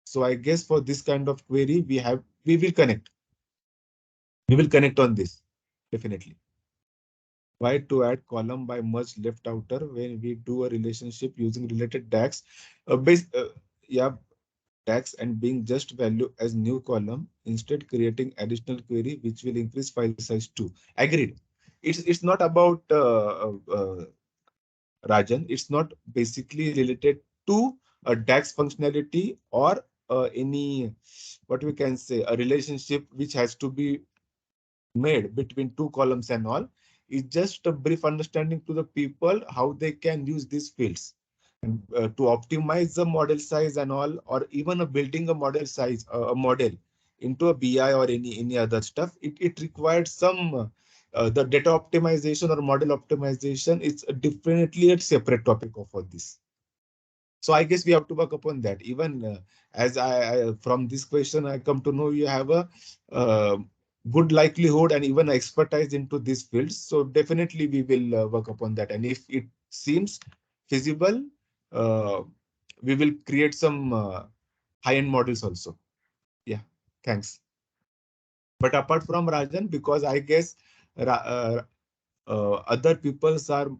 A: So I guess for this kind of query, we will connect. We will connect on this definitely. Why to add column by merge left outer when we do a relationship using related DAX? Yeah, DAX and being just value as new column, instead creating additional query which will increase file size too. Agreed. It's not about Rajan. It's not basically related to a DAX functionality or any what we can say a relationship which has to be made between two columns and all. Is just a brief understanding to the people how they can use these fields and to optimize the model size and all, or even a building a model size, a model into a BI or any other stuff. It required some the data optimization or model optimization. It's definitely a separate topic for this. So I guess we have to work upon that. Even as I from this question, I come to know you have a uh, good likelihood and even expertise into these fields. So definitely we will work upon that. And if it seems feasible, uh, we will create some high-end models also. Yeah, thanks. But apart from Rajan, because I guess other peoples are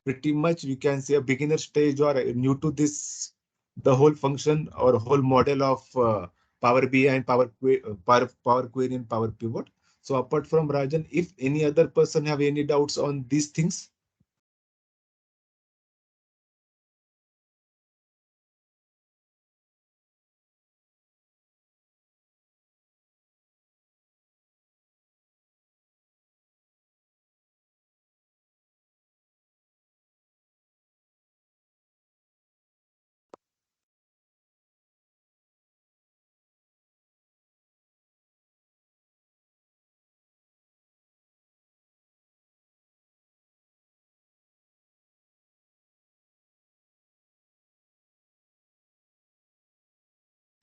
A: pretty much we can say a beginner stage or new to this the whole function or whole model of Power BI and Power Query and Power Pivot. So apart from Rajan, if any other person have any doubts on these things.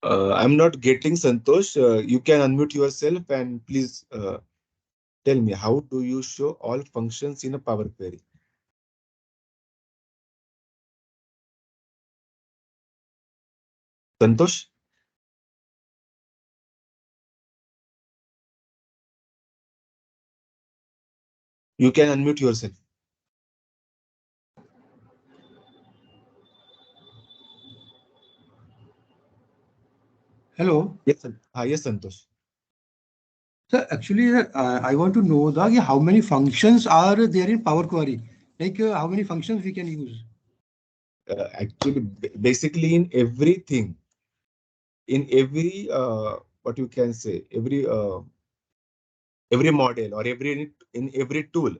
A: I'm not getting Santosh. You can unmute yourself and please tell me how do you show all functions in a Power Query? Santosh, you can unmute yourself.
E: Hello.
A: Yes, yes, Santosh.
E: So actually, I want to know how many functions are there in Power Query? Like how many functions we can use?
A: Actually, basically in every what you can say, every model or in every tool.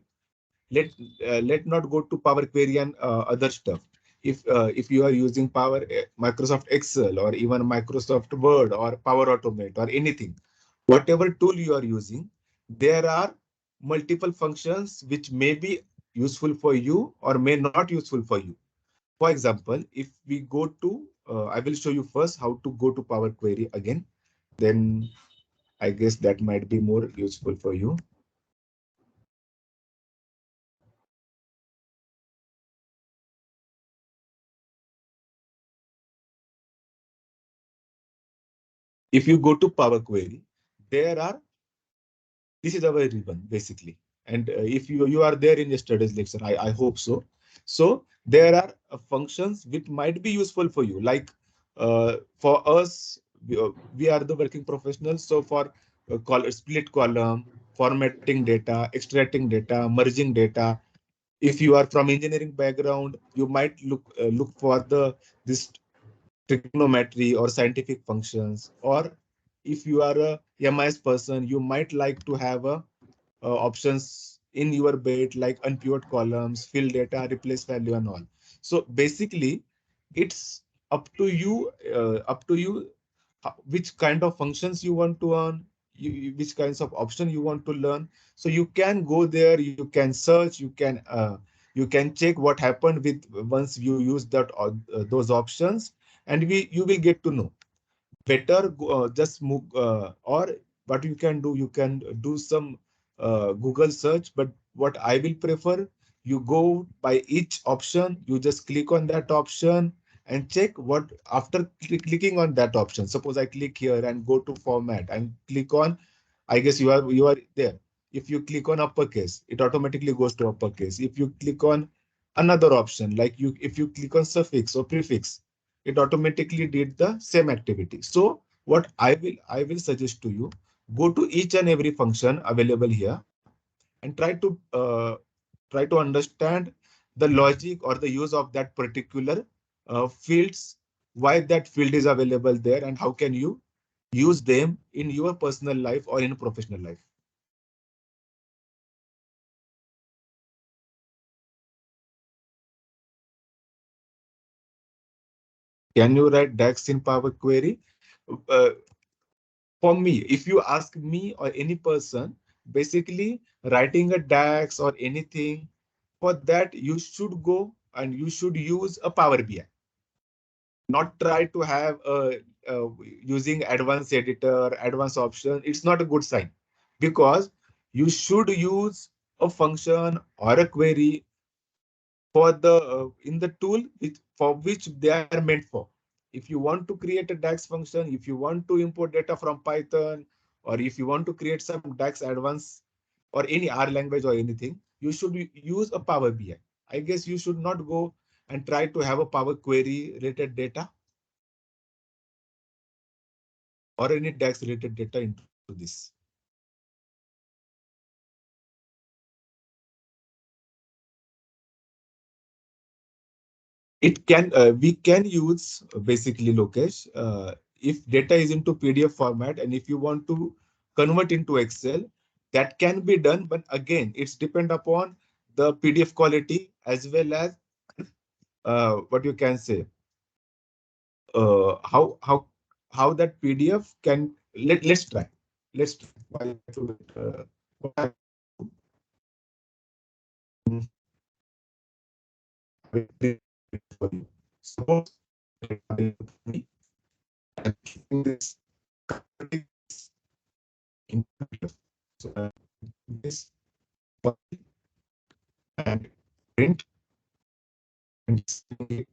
A: Let not go to Power Query and other stuff. If you are using Microsoft Excel or even Microsoft Word or Power Automate or anything, whatever tool you are using, there are multiple functions which may be useful for you or may not useful for you. For example, if we go to, I will show you first how to go to Power Query again. Then I guess that might be more useful for you. If you go to Power Query, there are, this is our ribbon basically. And if you are there in yesterday's lecture, I hope so. So there are functions which might be useful for you. Like for us, we are the working professionals. So for split column, formatting data, extracting data, merging data. If you are from engineering background, you might look for this trigonometry or scientific functions. Or if you are a MIS person, you might like to have options in your bed like unpivot columns, fill data, replace value, and all. So basically, it's up to you which kind of functions you want to earn, which kinds of option you want to learn. So you can go there, you can search, you can check what happened with once you use those options, and you will get to know better. Just move, or what you can do, you can do some Google search. But what I will prefer, you go by each option, you just click on that option and check what after clicking on that option. Suppose I click here and go to format and click on, I guess you are there. If you click on uppercase, it automatically goes to uppercase. If you click on another option, like if you click on suffix or prefix, it automatically did the same activity. So what I will suggest to you, go to each and every function available here and try to understand the logic or the use of that particular fields, why that field is available there, and how can you use them in your personal life or in professional life. Can you write DAX in Power Query? Uh, for me, if you ask me or any person, basically writing a DAX or anything, for that you should go and you should use a Power BI. Not try to have using advanced editor, advanced option. It's not a good sign, because you should use a function or a query for the in the tool for which they are meant for. If you want to create a DAX function, if you want to import data from Python, or if you want to create some DAX advanced or any R language or anything, you should use a Power BI. I guess you should not go and try to have a Power Query related data or any DAX related data into this. It can we can use basically, Lokesh, if data is into PDF format and if you want to convert into Excel, that can be done. But again, it's depend upon the PDF quality as well as what you can say, how that PDF can. Let's try. Let's try. What I will for you. Suppose me and keeping this in PDF. So this and print and send it,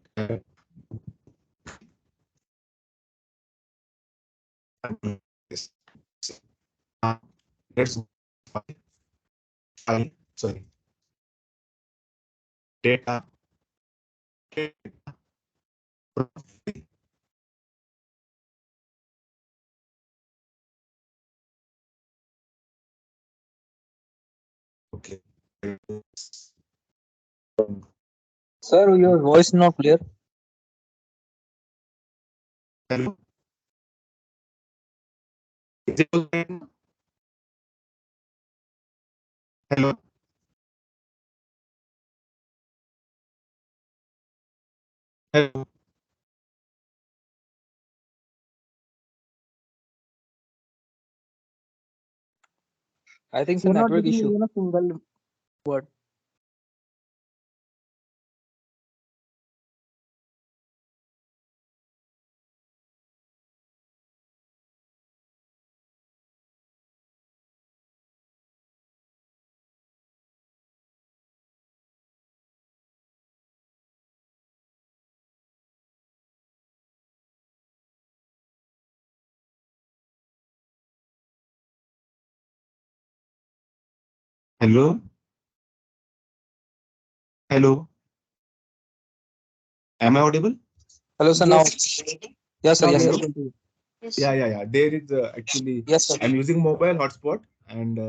A: this. So now let's go file, sorry, data, data, okay.
G: Sir, your voice not clear.
A: Hello, is it okay now? Hello, hello,
G: I think it's a
C: You're not
G: network
C: getting
G: issue.
C: even a single word.
A: hello, hello. Am I audible?
G: Hello, sir. Now,
C: Yes,
G: yes, sir.
C: now
G: Yes,
C: we
G: sir.
C: are able to.
B: Yes.
A: Yeah. There is actually
G: Yes, sir.
A: I'm using mobile hotspot and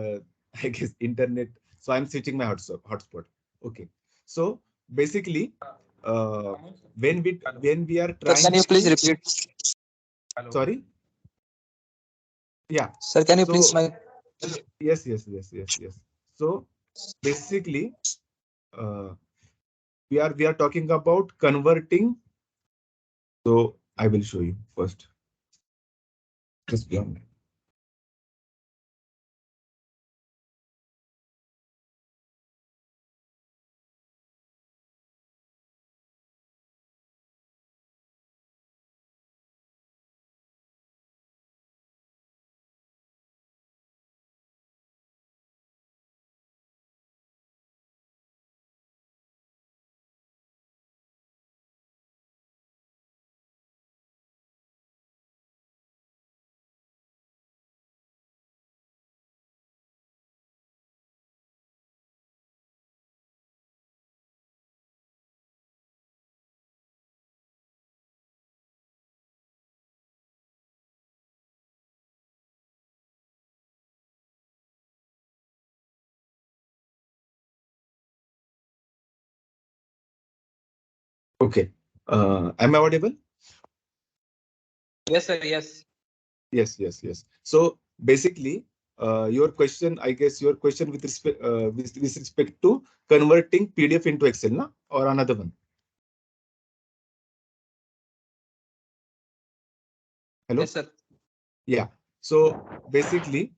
A: I guess internet. So I'm switching my hotspot. Okay. So basically, uh, when we are
G: Sir, can
A: trying
G: you please
A: to
G: repeat?
A: sorry, yeah.
G: Sir, can you please
A: So
G: my
A: yes. So basically, uh, we are talking about converting. So I will show you first. Just be online. Okay. Am I audible?
G: Yes, sir. Yes.
A: Yes. So basically, your question, I guess your question with respect to converting PDF into Excel, na? Or another one? Hello?
G: Yes, sir.
A: Yeah. So basically,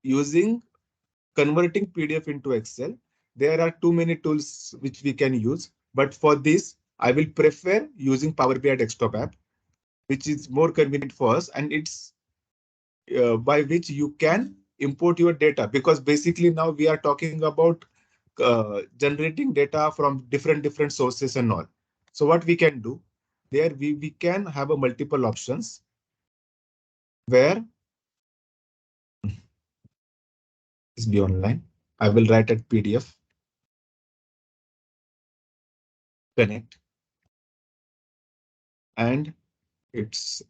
A: using converting PDF into Excel, there are too many tools which we can use. But for this, I will prefer using Power BI desktop app, which is more convenient for us, and it's by which you can import your data, because basically now we are talking about generating data from different sources and all. So what we can do there, we can have a multiple options where is be online. I will write at PDF connect, and it's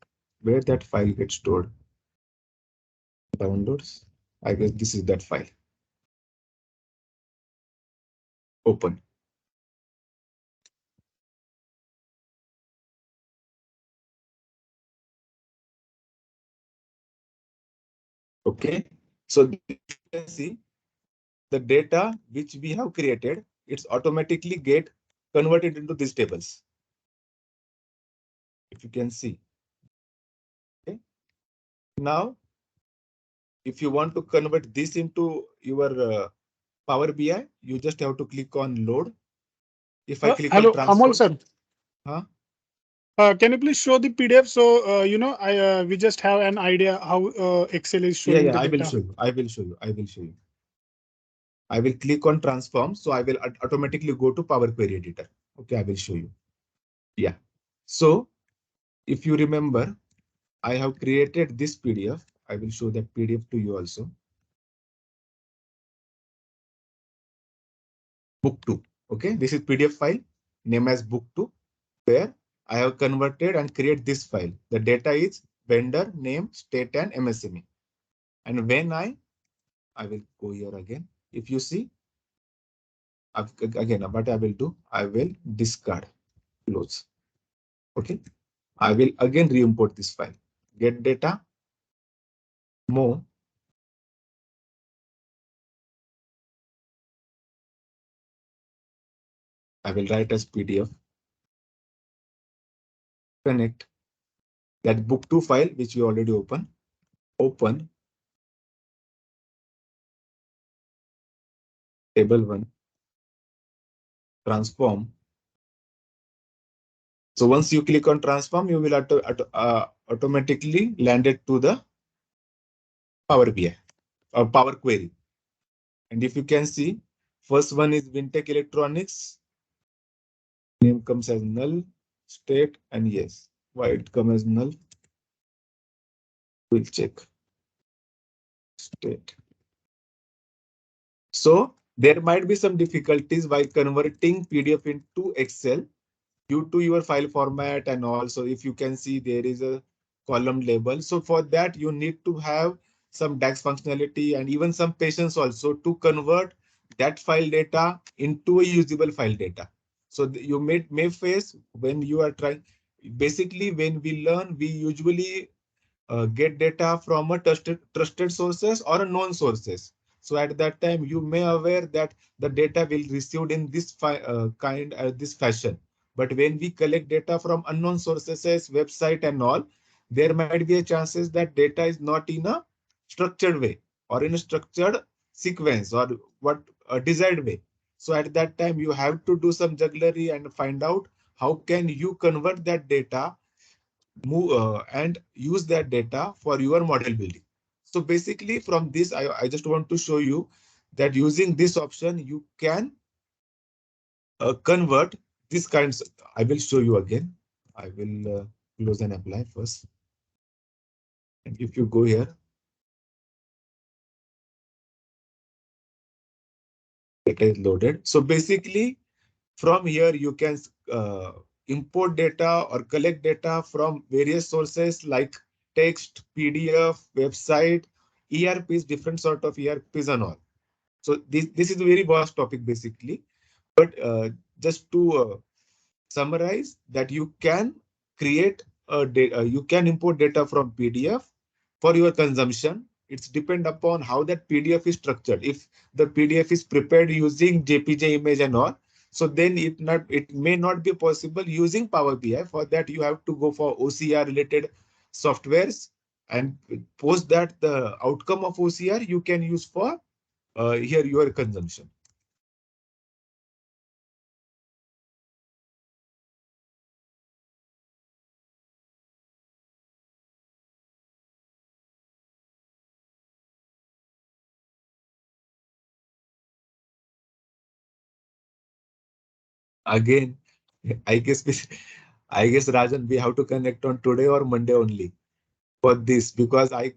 A: where that file gets stored. Downloads. I guess this is that file. Open. Okay. So you can see the data which we have created, it's automatically get converted into these tables. If you can see. Okay. Now, if you want to convert this into your Power BI, you just have to click on load. If I click on
H: Hello, Amol
A: transform,
H: sir.
A: huh?
H: Can you please show the PDF so I we just have an idea how Excel is showing
A: Yeah,
H: the
A: I will
H: data.
A: show you. I will click on transform, so I will automatically go to Power Query Editor. Okay, I will show you. Yeah. So if you remember, I have created this PDF. I will show that PDF to you also. Book 2. Okay, this is PDF file name as book 2, where I have converted and create this file. The data is vendor name, state and MSME. And when I will go here again. If you see, again, what I will do, I will discard, close. Okay, I will again re-import this file. Get data, more. I will write as PDF. Connect that book 2 file which we already open. Open table 1. Transform. So once you click on transform, you will automatically land it to the Power BI or Power Query. And if you can see, first one is Wintech Electronics. Name comes as null, state, and yes. Why it comes as null? We'll check. State. So there might be some difficulties while converting PDF into Excel. due to your file format, and also if you can see there is a column label. So for that, you need to have some DAX functionality and even some patience also to convert that file data into a usable file data. So you may face when you are trying, basically when we learn, we usually get data from a trusted sources or a known sources. So at that time, you may aware that the data will received in this this fashion. But when we collect data from unknown sources, as website and all, there might be a chances that data is not in a structured way or in a structured sequence or what a desired way. So at that time, you have to do some jugglery and find out how can you convert that data, move and use that data for your model building. So basically from this, I just want to show you that using this option, you can convert these kinds. I will show you again. I will close and apply first. And if you go here, data is loaded. So basically from here, you can import data or collect data from various sources like text, PDF, website, ERPs, different sort of ERPs and all. So this is a very vast topic basically, but just to summarize that you can create you can import data from PDF for your consumption. It's depend upon how that PDF is structured. If the PDF is prepared using JPG image and all, so then it may not be possible using Power BI. For that, you have to go for OCR related softwares, and post that the outcome of OCR you can use for here your consumption. Again, I guess I guess Rajan, we have to connect on today or Monday only for this, because I